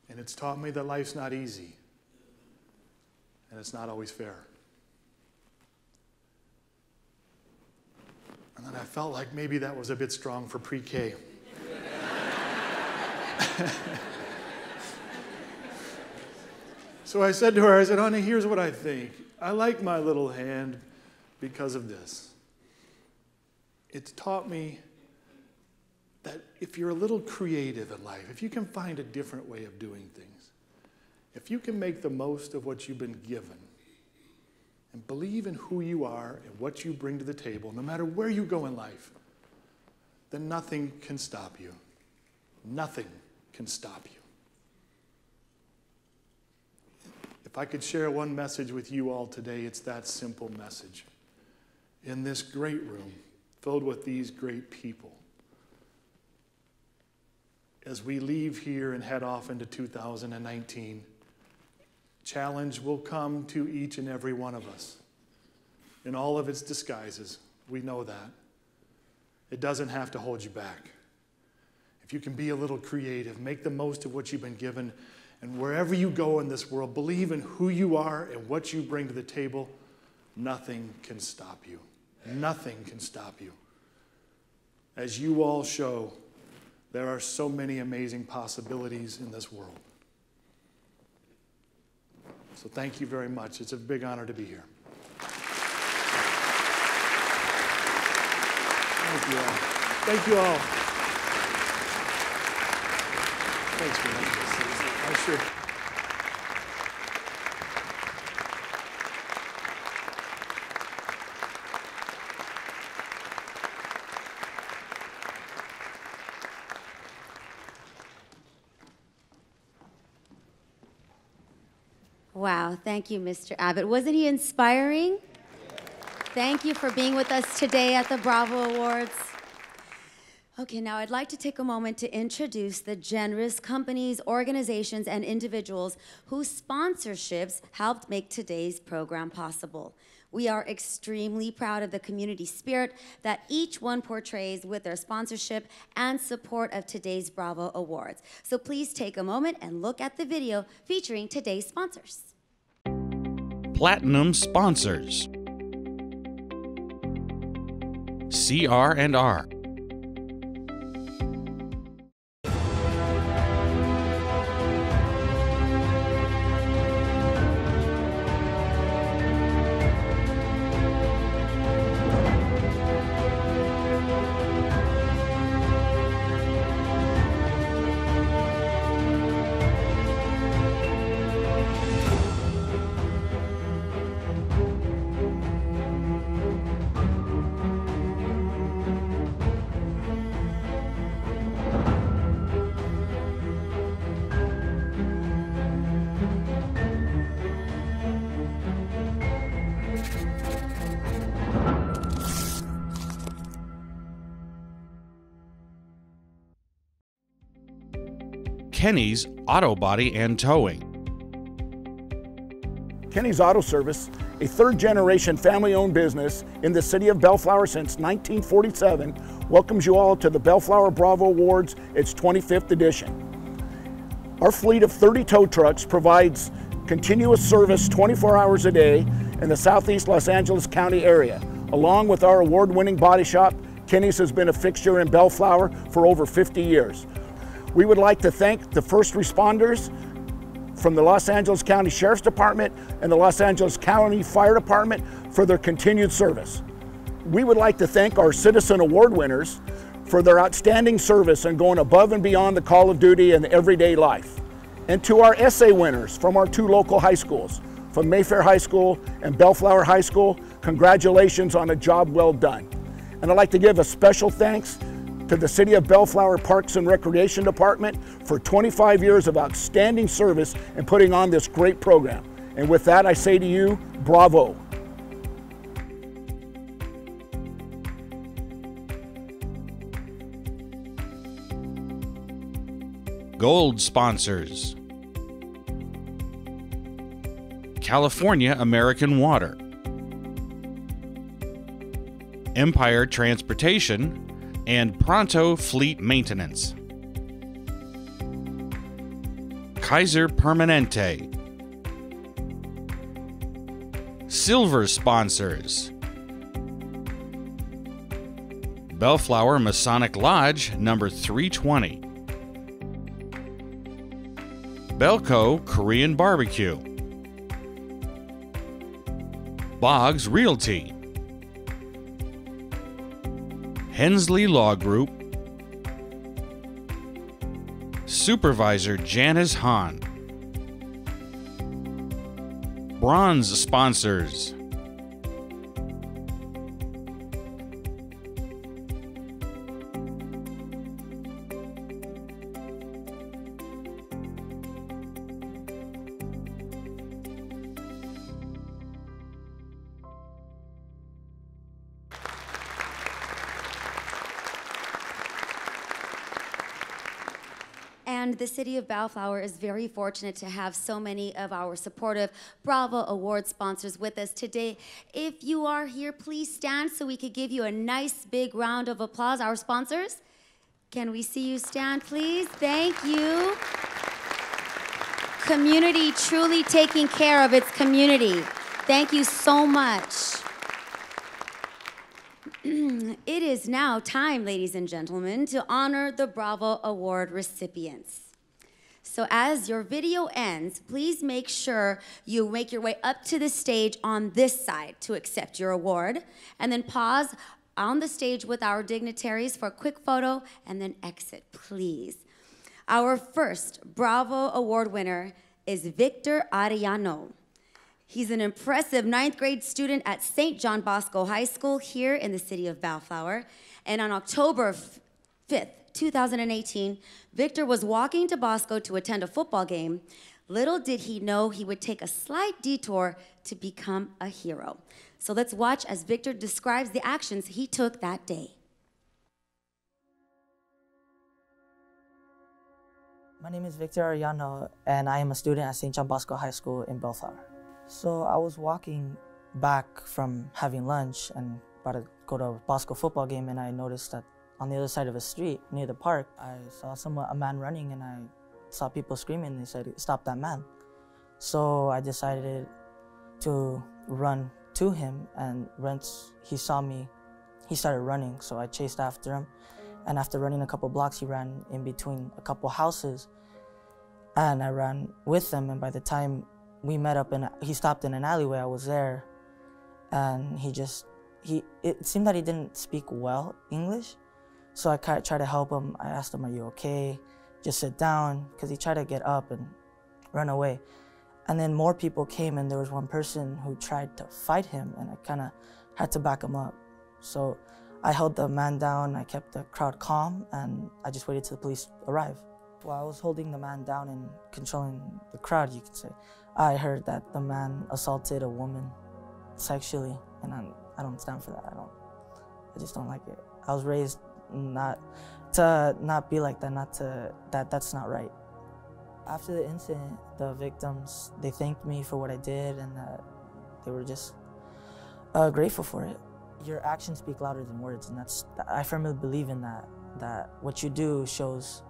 And it's taught me that life's not easy. And it's not always fair. And then I felt like maybe that was a bit strong for pre-K. So I said to her, honey, here's what I think. I like my little hand because of this. It's taught me that if you're a little creative in life, if you can find a different way of doing things, if you can make the most of what you've been given, and believe in who you are and what you bring to the table, no matter where you go in life, then nothing can stop you. Nothing can stop you. If I could share one message with you all today, it's that simple message. In this great room, filled with these great people, as we leave here and head off into 2019, challenge will come to each and every one of us in all of its disguises. We know that. It doesn't have to hold you back. If you can be a little creative, make the most of what you've been given, and wherever you go in this world, believe in who you are and what you bring to the table, nothing can stop you. Nothing can stop you. As you all show, there are so many amazing possibilities in this world. So thank you very much. It's a big honor to be here. Thank you all. Thank you all. Thanks for having us. I sure. Wow, thank you, Mr. Abbott. Wasn't he inspiring? Thank you for being with us today at the Bravo Awards. Okay, now I'd like to take a moment to introduce the generous companies, organizations, and individuals whose sponsorships helped make today's program possible. We are extremely proud of the community spirit that each one portrays with their sponsorship and support of today's Bravo Awards. So please take a moment and look at the video featuring today's sponsors. Platinum sponsors: CR&R, Kenny's Auto Body and Towing, Kenny's Auto Service, a third-generation family-owned business in the city of Bellflower since 1947, welcomes you all to the Bellflower Bravo Awards, its 25th edition. Our fleet of 30 tow trucks provides continuous service 24 hours a day in the southeast Los Angeles County area. Along with our award-winning body shop, Kenny's has been a fixture in Bellflower for over 50 years. We would like to thank the first responders from the Los Angeles County Sheriff's Department and the Los Angeles County Fire Department for their continued service. We would like to thank our Citizen Award winners for their outstanding service and going above and beyond the call of duty in everyday life. And to our essay winners from our two local high schools, from Mayfair High School and Bellflower High School, congratulations on a job well done. And I'd like to give a special thanks to the City of Bellflower Parks and Recreation Department for 25 years of outstanding service in putting on this great program. And with that, I say to you, bravo. Gold sponsors: California American Water, Empire Transportation, and Pronto Fleet Maintenance. Kaiser Permanente. Silver sponsors: Bellflower Masonic Lodge, number 320. Belco Korean Barbecue. Boggs Realty. Hensley Law Group. Supervisor Janice Hahn. Bronze sponsors: And the City of Bellflower is very fortunate to have so many of our supportive Bravo Award sponsors with us today. If you are here, please stand so we could give you a nice big round of applause. Our sponsors, can we see you stand, please? Thank you. Community truly taking care of its community. Thank you so much. It is now time, ladies and gentlemen, to honor the Bravo Award recipients. So as your video ends, please make sure you make your way up to the stage on this side to accept your award, and then pause on the stage with our dignitaries for a quick photo, and then exit, please. Our first Bravo Award winner is Victor Arellano. He's an impressive 9th grade student at St. John Bosco High School here in the city of Bellflower. And on October 5th, 2018, Victor was walking to Bosco to attend a football game. Little did he know he would take a slight detour to become a hero. So let's watch as Victor describes the actions he took that day. My name is Victor Arellano, and I am a student at St. John Bosco High School in Bellflower. So I was walking back from having lunch and about to go to a Bosco football game, and I noticed that on the other side of the street, near the park, I saw a man running, and I saw people screaming. They said, "Stop that man." So I decided to run to him, and once he saw me, he started running, so I chased after him. And after running a couple blocks, he ran in between a couple houses, and I ran with him. And by the time we met up, he stopped in an alleyway, I was there, and it seemed that he didn't speak well English, so I tried to help him. I asked him, "Are you okay? Just sit down," because he tried to get up and run away. And then more people came, and there was one person who tried to fight him, and I kind of had to back him up. So I held the man down, I kept the crowd calm, and I just waited till the police arrived. While I was holding the man down and controlling the crowd, you could say, I heard that the man assaulted a woman sexually, and I don't stand for that. I just don't like it. I was raised not to not be like that, that's not right. After the incident, the victims, they thanked me for what I did, and they were just grateful for it. Your actions speak louder than words, and I firmly believe in that what you do shows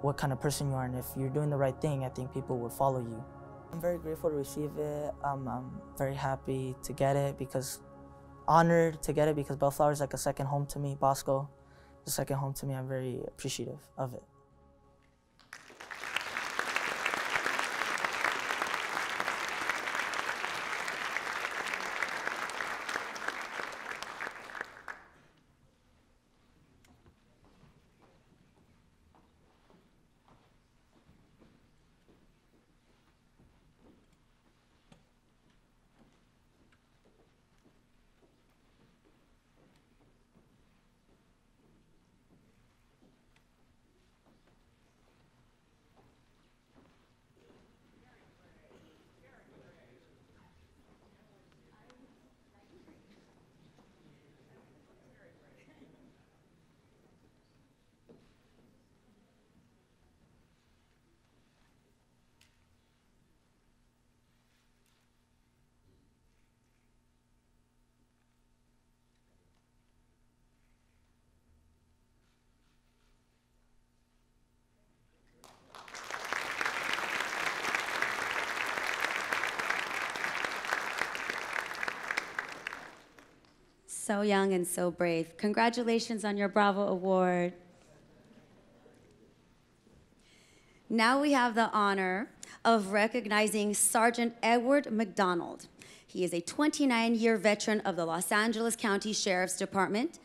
what kind of person you are, and if you're doing the right thing, I think people will follow you. I'm very grateful to receive it. I'm very happy to get it, honored to get it, because Bellflower is like a second home to me. Bosco is a second home to me. I'm very appreciative of it. So young and so brave. Congratulations on your Bravo Award. Now we have the honor of recognizing Sergeant Edward McDonald. He is a 29-year veteran of the Los Angeles County Sheriff's Department.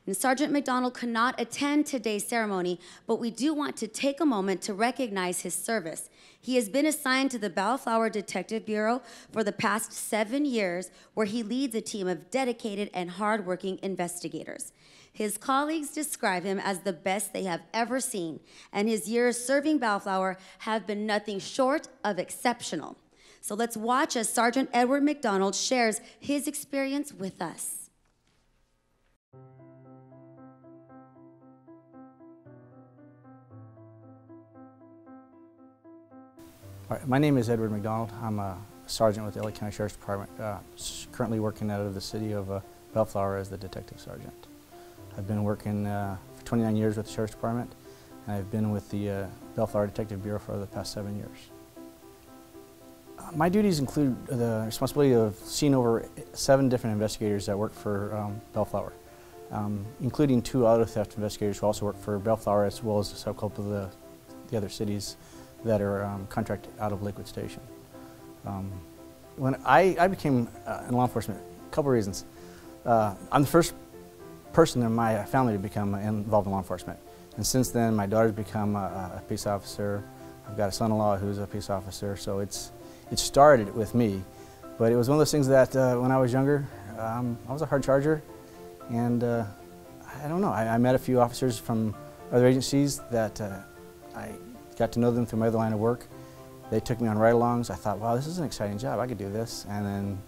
And Sergeant McDonald could not attend today's ceremony, but we do want to take a moment to recognize his service. He has been assigned to the Bellflower Detective Bureau for the past 7 years, where he leads a team of dedicated and hardworking investigators. His colleagues describe him as the best they have ever seen, and his years serving Bellflower have been nothing short of exceptional. So let's watch as Sergeant Edward McDonald shares his experience with us. All right, my name is Edward McDonald. I'm a sergeant with the LA County Sheriff's Department, currently working out of the city of Bellflower as the detective sergeant. I've been working for 29 years with the Sheriff's Department, and I've been with the Bellflower Detective Bureau for the past 7 years. My duties include the responsibility of seeing over 7 different investigators that work for Bellflower, including 2 auto theft investigators who also work for Bellflower, as well as a subculture of the other cities that are contracted out of Lakewood Station. When I became in law enforcement, a couple reasons. I'm the first person in my family to become involved in law enforcement. And since then, my daughter's become a peace officer. I've got a son-in-law who's a peace officer, so it started with me. But it was one of those things that when I was younger, I was a hard charger, and I don't know, I met a few officers from other agencies that I got to know them through my other line of work. They took me on ride-alongs. I thought, wow, this is an exciting job, I could do this. And then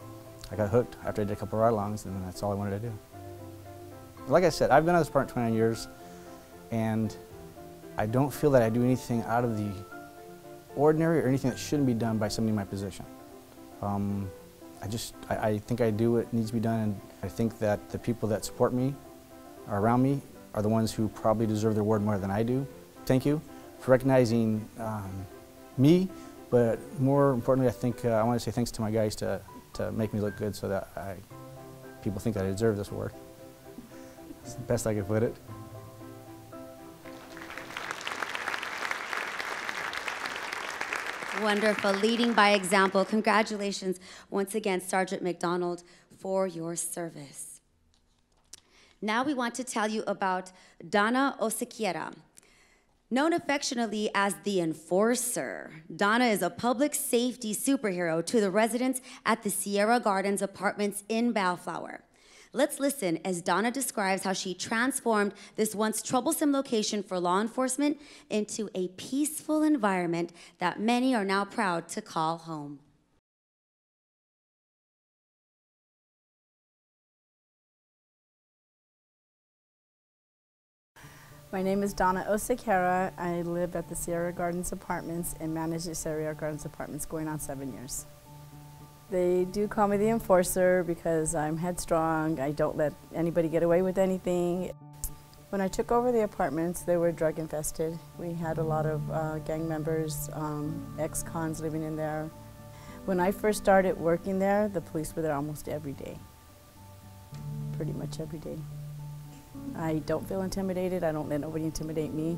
I got hooked after I did a couple of ride-alongs, and that's all I wanted to do. Like I said, I've been on this department 29 years, and I don't feel that I do anything out of the ordinary or anything that shouldn't be done by somebody in my position. I think I do what needs to be done, and I think that the people that support me, or around me, are the ones who probably deserve the award more than I do. Thank you for recognizing me, but more importantly, I think I want to say thanks to my guys to make me look good so that people think that I deserve this award. It's the best I could put it. Wonderful, leading by example. Congratulations once again, Sergeant McDonald, for your service. Now we want to tell you about Donna Osequiera. Known affectionately as the Enforcer, Donna is a public safety superhero to the residents at the Sierra Gardens Apartments in Bellflower. Let's listen as Donna describes how she transformed this once troublesome location for law enforcement into a peaceful environment that many are now proud to call home. My name is Donna Osequiera. I live at the Sierra Gardens Apartments and manage the Sierra Gardens Apartments going on 7 years. They do call me the Enforcer because I'm headstrong. I don't let anybody get away with anything. When I took over the apartments, they were drug infested. We had a lot of gang members, ex-cons living in there. When I first started working there, the police were there almost every day, pretty much every day. I don't feel intimidated. I don't let nobody intimidate me.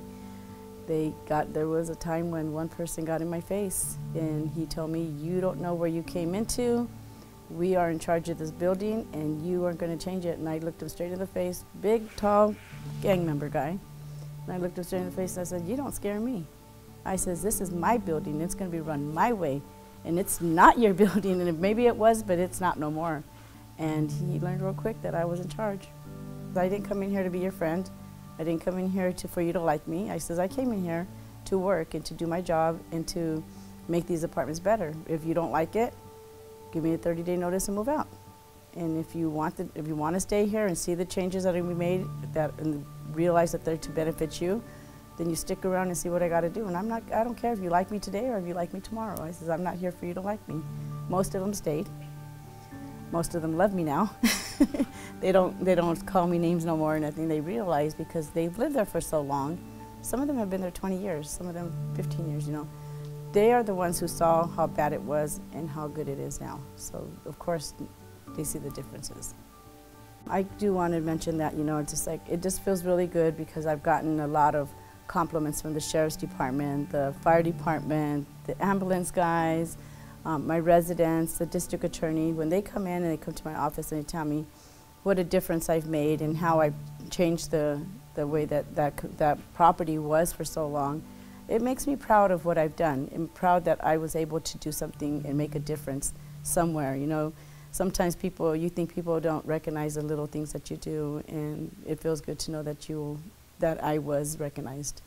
There was a time when one person got in my face and he told me, you don't know where you came into. We are in charge of this building and you aren't going to change it. And I looked him straight in the face, big, tall gang member guy. And I looked him straight in the face and I said, you don't scare me. I says, this is my building. It's going to be run my way. And it's not your building. And maybe it was, but it's not no more. And he learned real quick that I was in charge. I didn't come in here to be your friend. I didn't come in here for you to like me. I says, I came in here to work and to do my job and to make these apartments better. If you don't like it, give me a 30-day notice and move out. And if you want to stay here and see the changes that are going to be made and realize that they're to benefit you, then you stick around and see what I got to do. And I don't care if you like me today or if you like me tomorrow. I says, I'm not here for you to like me. Most of them stayed. Most of them love me now. They don't call me names no more or nothing. They realize because they've lived there for so long. Some of them have been there 20 years, some of them 15 years, you know. They are the ones who saw how bad it was and how good it is now. So, of course, they see the differences. I do want to mention that, you know, it just feels really good because I've gotten a lot of compliments from the Sheriff's Department, the Fire Department, the ambulance guys, my residents, the district attorney. When they come in and they come to my office and they tell me what a difference I've made and how I've changed the way that property was for so long, it makes me proud of what I've done. I'm proud that I was able to do something and make a difference somewhere. You know, sometimes you think people don't recognize the little things that you do, and it feels good to know that I was recognized.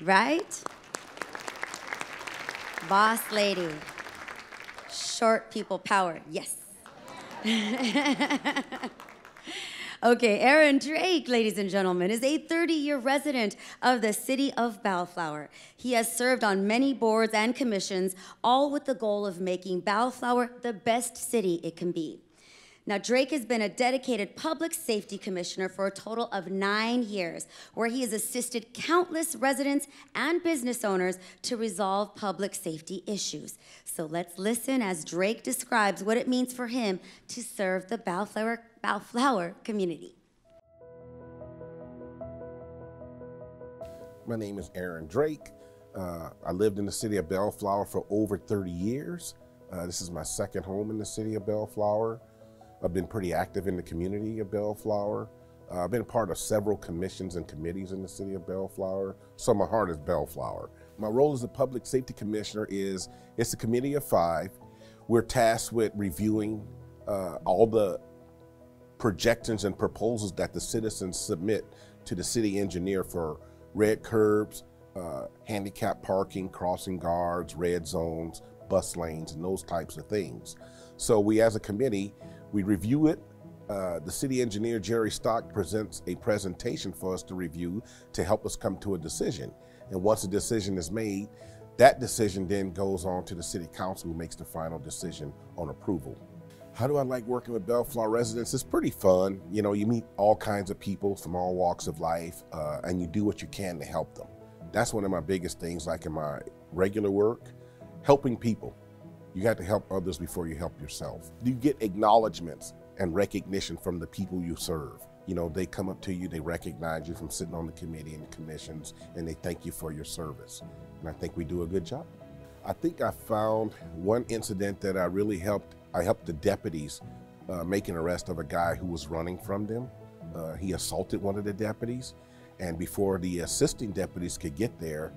right? Boss lady. Short people power, yes. Okay, Aaron Drake, ladies and gentlemen, is a 30-year resident of the city of Bellflower. He has served on many boards and commissions, all with the goal of making Bellflower the best city it can be. Now, Drake has been a dedicated public safety commissioner for a total of 9 years, where he has assisted countless residents and business owners to resolve public safety issues. So let's listen as Drake describes what it means for him to serve the Bellflower community. My name is Aaron Drake. I lived in the city of Bellflower for over 30 years. This is my second home in the city of Bellflower. I've been pretty active in the community of Bellflower. I've been a part of several commissions and committees in the city of Bellflower, so my heart is Bellflower. My role as a public safety commissioner is, it's a committee of 5. We're tasked with reviewing all the projections and proposals that the citizens submit to the city engineer for red curbs, handicap parking, crossing guards, red zones, bus lanes, and those types of things. So we as a committee, we review it. The city engineer, Jerry Stock, presents a presentation for us to review to help us come to a decision. And once a decision is made, that decision then goes on to the city council, who makes the final decision on approval. How do I like working with Bellflower residents? It's pretty fun. You know, you meet all kinds of people from all walks of life, and you do what you can to help them. That's one of my biggest things, like in my regular work, helping people. You got to help others before you help yourself. You get acknowledgments and recognition from the people you serve. You know, they come up to you, they recognize you from sitting on the committee and the commissions, and they thank you for your service. And I think we do a good job. I think I found one incident that I really helped. I helped the deputies make an arrest of a guy who was running from them. He assaulted one of the deputies, and before the assisting deputies could get there,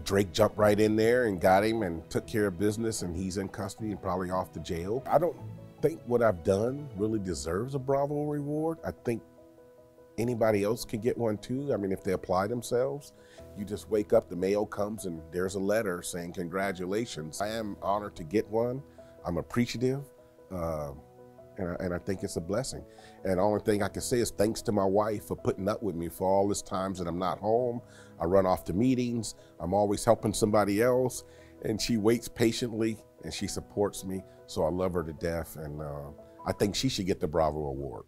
Drake jumped right in there and got him and took care of business, and he's in custody and probably off to jail. I don't think what I've done really deserves a Bravo reward. I think anybody else could get one too. I mean, if they apply themselves. You just wake up, the mail comes, and there's a letter saying congratulations. I am honored to get one. I'm appreciative, and I think it's a blessing. And the only thing I can say is thanks to my wife for putting up with me for all these times that I'm not home. I run off to meetings, I'm always helping somebody else, and she waits patiently and she supports me, so I love her to death, and I think she should get the Bravo Award.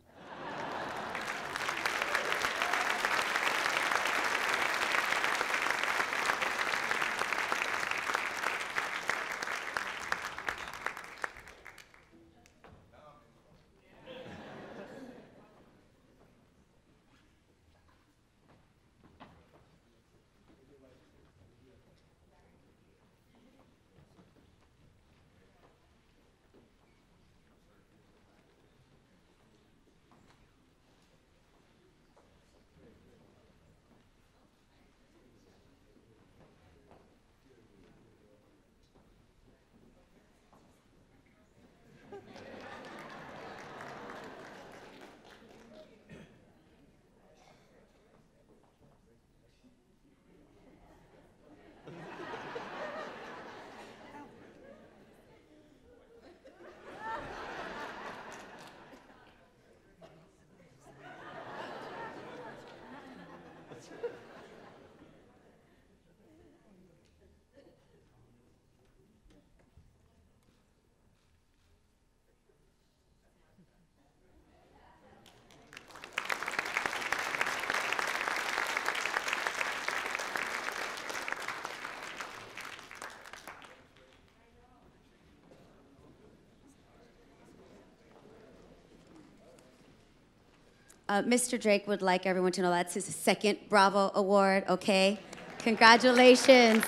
Mr. Drake would like everyone to know that's his second Bravo Award, okay? Congratulations.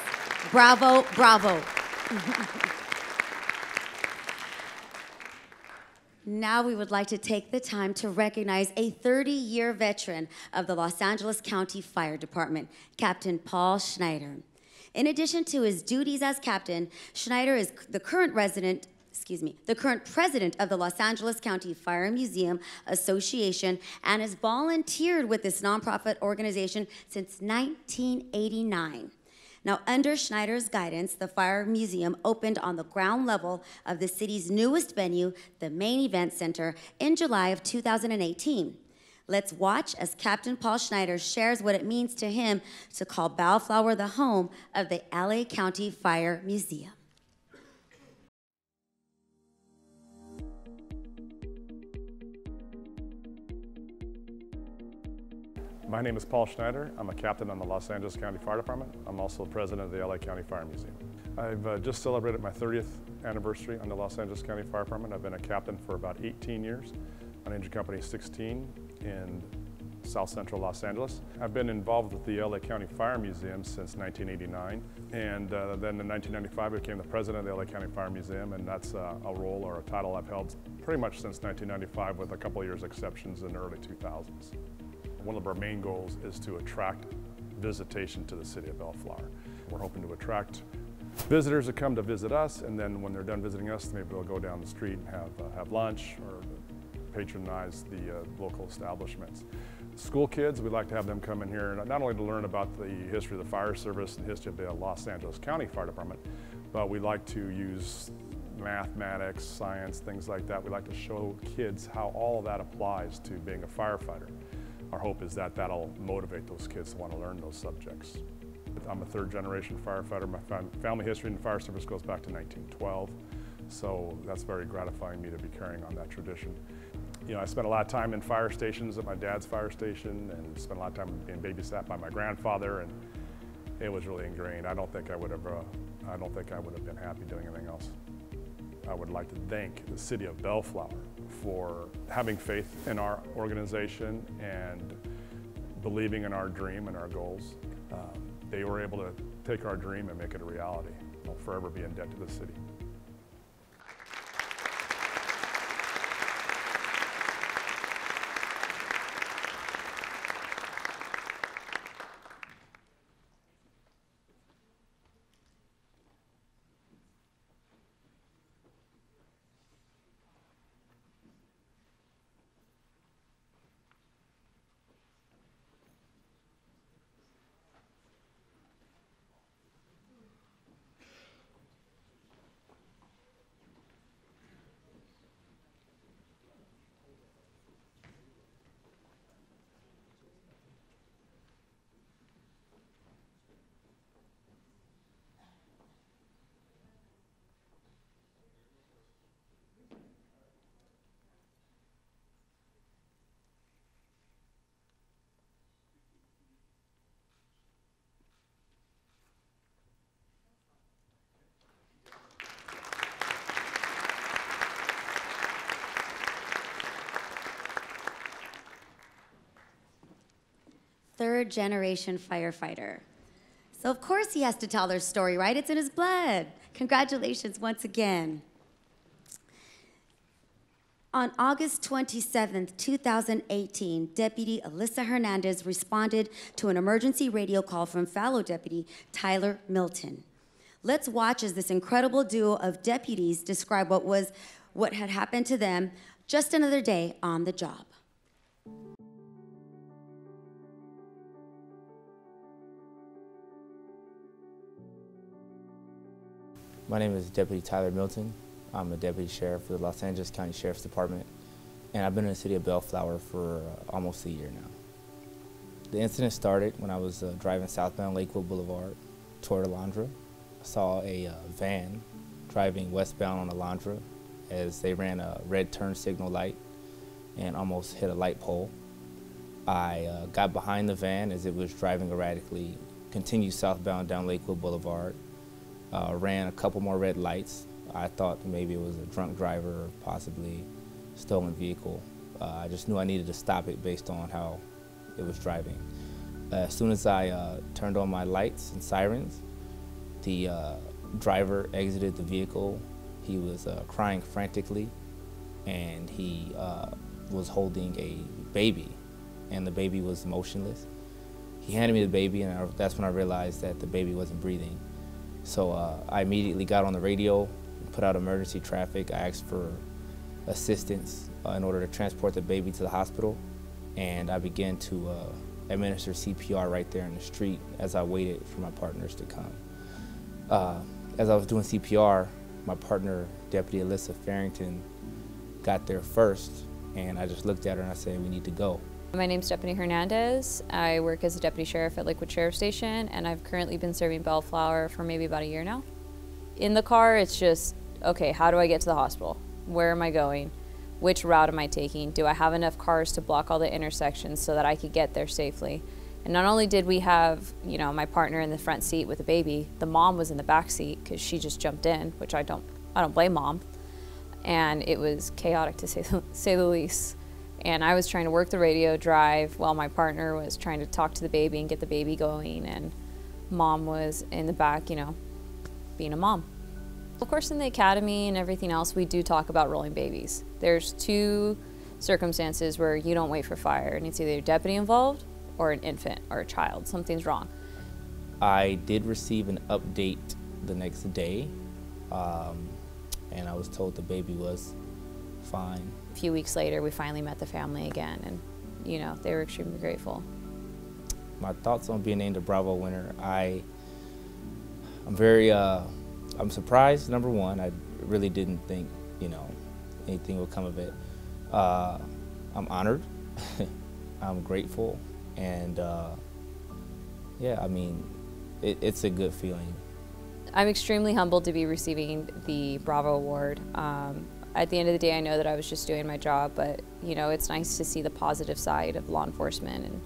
Bravo, bravo. Now we would like to take the time to recognize a 30-year veteran of the Los Angeles County Fire Department, Captain Paul Schneider. In addition to his duties as captain, Schneider is the current resident the current president of the Los Angeles County Fire Museum Association, and has volunteered with this nonprofit organization since 1989. Now, under Schneider's guidance, the Fire Museum opened on the ground level of the city's newest venue, the Main Event Center, in July of 2018. Let's watch as Captain Paul Schneider shares what it means to him to call Bellflower the home of the LA County Fire Museum. My name is Paul Schneider. I'm a captain on the Los Angeles County Fire Department. I'm also the president of the LA County Fire Museum. I've just celebrated my 30th anniversary on the Los Angeles County Fire Department. I've been a captain for about 18 years on Engine Company 16 in South Central Los Angeles. I've been involved with the LA County Fire Museum since 1989, and then in 1995 I became the president of the LA County Fire Museum, and that's a role or a title I've held pretty much since 1995 with a couple of years exceptions in the early 2000s. One of our main goals is to attract visitation to the city of Bellflower. We're hoping to attract visitors that come to visit us, and then when they're done visiting us, maybe they'll go down the street and have lunch or patronize the local establishments. School kids, we'd like to have them come in here not only to learn about the history of the fire service and the history of the Los Angeles County Fire Department, but we like to use mathematics, science, things like that. We like to show kids how all of that applies to being a firefighter. Our hope is that that'll motivate those kids to want to learn those subjects. I'm a third-generation firefighter. My family history in the fire service goes back to 1912, so that's very gratifying me to be carrying on that tradition. You know, I spent a lot of time in fire stations at my dad's fire station, and spent a lot of time being babysat by my grandfather, and it was really ingrained. I don't think I would have been happy doing anything else. I would like to thank the city of Bellflower for having faith in our organization and believing in our dream and our goals. They were able to take our dream and make it a reality. I'll forever be in debt to the city. Third-generation firefighter. So of course he has to tell their story, right? It's in his blood. Congratulations once again. On August 27th, 2018, Deputy Alyssa Hernandez responded to an emergency radio call from fellow Deputy Tyler Milton. Let's watch as this incredible duo of deputies describe what had happened to them just another day on the job. My name is Deputy Tyler Milton. I'm a Deputy Sheriff for the Los Angeles County Sheriff's Department, and I've been in the city of Bellflower for almost a year now. The incident started when I was driving southbound Lakewood Boulevard toward Alondra. I saw a van driving westbound on Alondra as they ran a red turn signal light and almost hit a light pole. I got behind the van as it was driving erratically, continued southbound down Lakewood Boulevard, ran a couple more red lights. I thought maybe it was a drunk driver or possibly stolen vehicle. I just knew I needed to stop it based on how it was driving. As soon as I turned on my lights and sirens, the driver exited the vehicle. He was crying frantically, and he was holding a baby, and the baby was motionless. He handed me the baby, and that's when I realized that the baby wasn't breathing. So I immediately got on the radio put out emergency traffic. I asked for assistance in order to transport the baby to the hospital, and I began to administer CPR right there in the street as I waited for my partners to come. As I was doing CPR, my partner, Deputy Alyssa Farrington, got there first, and I just looked at her and I said, "We need to go." My name's Stephanie Hernandez. I work as a deputy sheriff at Lakewood Sheriff Station, and I've currently been serving Bellflower for maybe about a year now. In the car, it's just, okay, how do I get to the hospital? Where am I going? Which route am I taking? Do I have enough cars to block all the intersections so that I could get there safely? And not only did we have, you know, my partner in the front seat with the baby, the mom was in the back seat because she just jumped in, which I don't blame mom. And it was chaotic to say the least. And I was trying to work the radio drive while my partner was trying to talk to the baby and get the baby going, and mom was in the back, you know, being a mom. Of course, in the academy and everything else, we do talk about rolling babies. There's two circumstances where you don't wait for fire, and it's either a deputy involved or an infant or a child. Something's wrong. I did receive an update the next day, and I was told the baby was fine. A few weeks later, we finally met the family again, and you know, they were extremely grateful. My thoughts on being named a Bravo winner, I'm surprised, number one. I really didn't think, you know, anything would come of it. I'm honored, I'm grateful, and yeah, I mean, it's a good feeling. I'm extremely humbled to be receiving the Bravo Award. At the end of the day, I know that I was just doing my job, but you know, it's nice to see the positive side of law enforcement and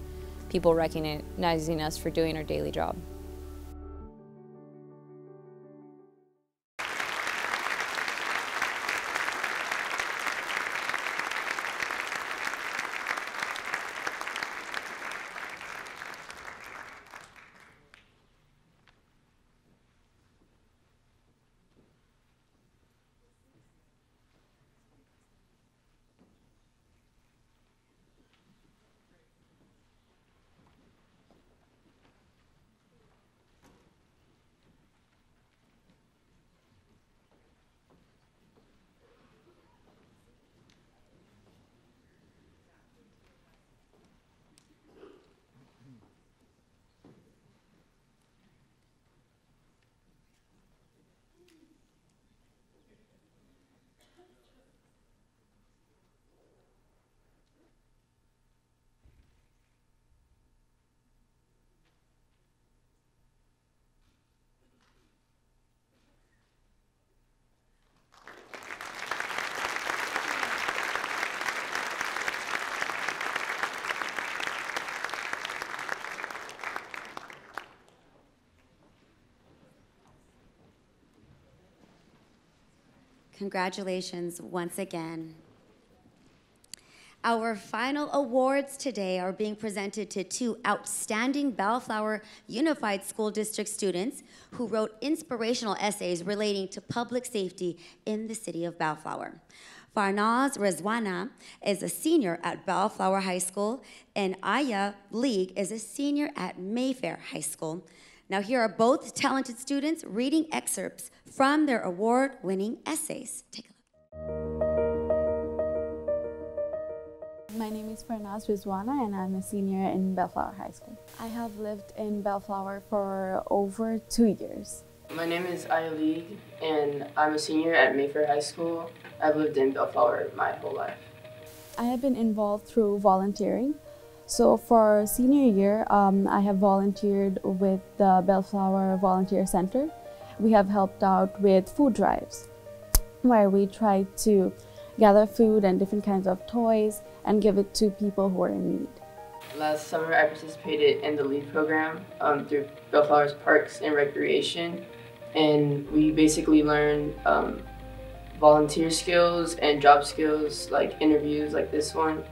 people recognizing us for doing our daily job. Congratulations once again. Our final awards today are being presented to two outstanding Bellflower Unified School District students who wrote inspirational essays relating to public safety in the city of Bellflower. Farnaz Rezwana is a senior at Bellflower High School, and Aya League is a senior at Mayfair High School. Now here are both talented students reading excerpts from their award-winning essays. Take a look. My name is Farnaz Rizwana, and I'm a senior in Bellflower High School. I have lived in Bellflower for over 2 years. My name is Aya League, and I'm a senior at Mayfair High School. I've lived in Bellflower my whole life. I have been involved through volunteering. So for senior year, I have volunteered with the Bellflower Volunteer Center. We have helped out with food drives, where we try to gather food and different kinds of toys and give it to people who are in need. Last summer, I participated in the LEAD program through Bellflower's Parks and Recreation, and we basically learned volunteer skills and job skills, like interviews like this one,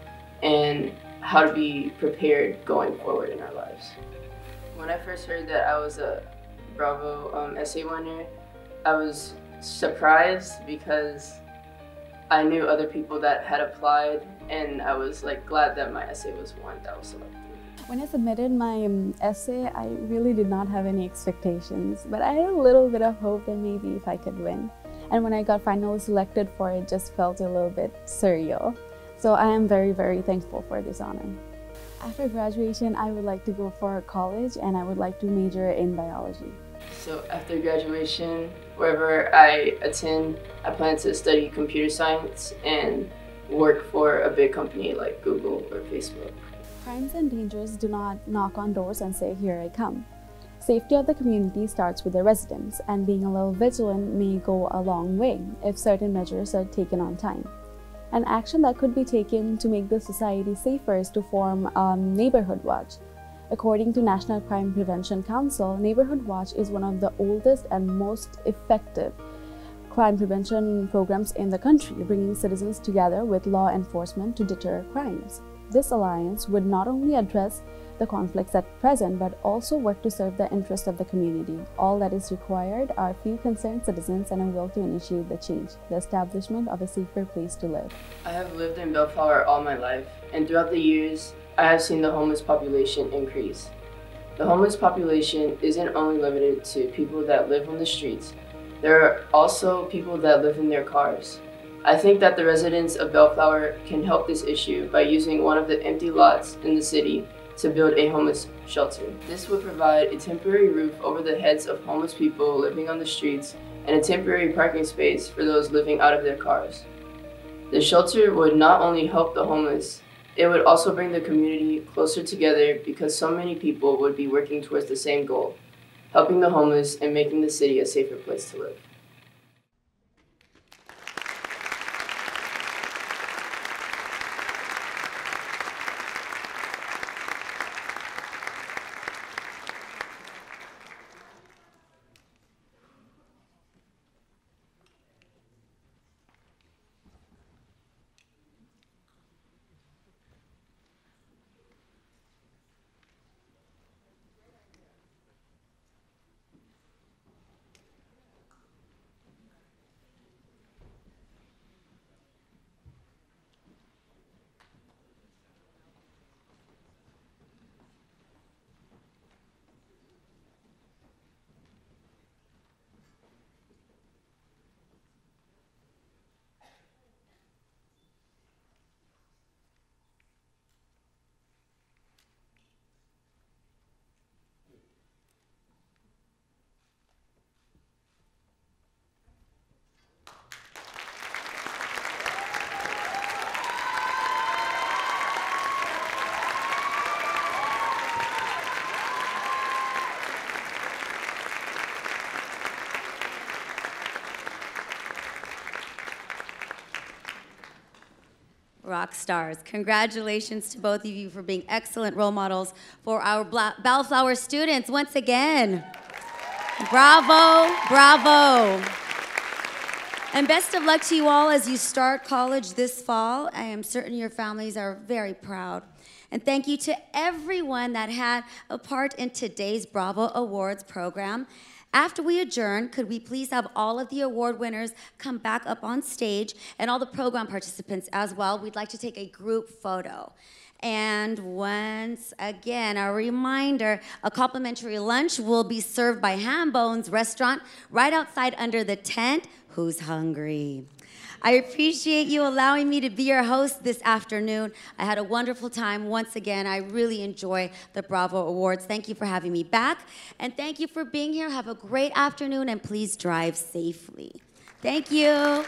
and how to be prepared going forward in our lives. When I first heard that I was a Bravo essay winner, I was surprised because I knew other people that had applied, and I was like glad that my essay was one that was selected. When I submitted my essay, I really did not have any expectations, but I had a little bit of hope that maybe if I could win. And when I got finally selected for it, just felt a little bit surreal. So I am very, very thankful for this honor. After graduation, I would like to go for college and I would like to major in biology. So after graduation, wherever I attend, I plan to study computer science and work for a big company like Google or Facebook. Crimes and dangers do not knock on doors and say, "Here I come." Safety of the community starts with the residents, and being a little vigilant may go a long way if certain measures are taken on time. An action that could be taken to make the society safer is to form a Neighborhood Watch. According to National Crime Prevention Council, Neighborhood Watch is one of the oldest and most effective crime prevention programs in the country, bringing citizens together with law enforcement to deter crimes. This alliance would not only address the conflicts at present, but also work to serve the interests of the community. All that is required are few concerned citizens and a will to initiate the change, the establishment of a safer place to live. I have lived in Bellflower all my life, and throughout the years, I have seen the homeless population increase. The homeless population isn't only limited to people that live on the streets. There are also people that live in their cars. I think that the residents of Bellflower can help this issue by using one of the empty lots in the city to build a homeless shelter. This would provide a temporary roof over the heads of homeless people living on the streets and a temporary parking space for those living out of their cars. The shelter would not only help the homeless, it would also bring the community closer together because so many people would be working towards the same goal, helping the homeless and making the city a safer place to live. Rock stars. Congratulations to both of you for being excellent role models for our Bellflower students once again. Bravo, bravo. And best of luck to you all as you start college this fall. I am certain your families are very proud. And thank you to everyone that had a part in today's Bravo Awards program. After we adjourn, could we please have all of the award winners come back up on stage and all the program participants as well? We'd like to take a group photo. And once again, a reminder, a complimentary lunch will be served by Ham Bones Restaurant right outside under the tent. Who's hungry? I appreciate you allowing me to be your host this afternoon. I had a wonderful time. Once again, I really enjoy the Bravo Awards. Thank you for having me back. And thank you for being here. Have a great afternoon, and please drive safely. Thank you.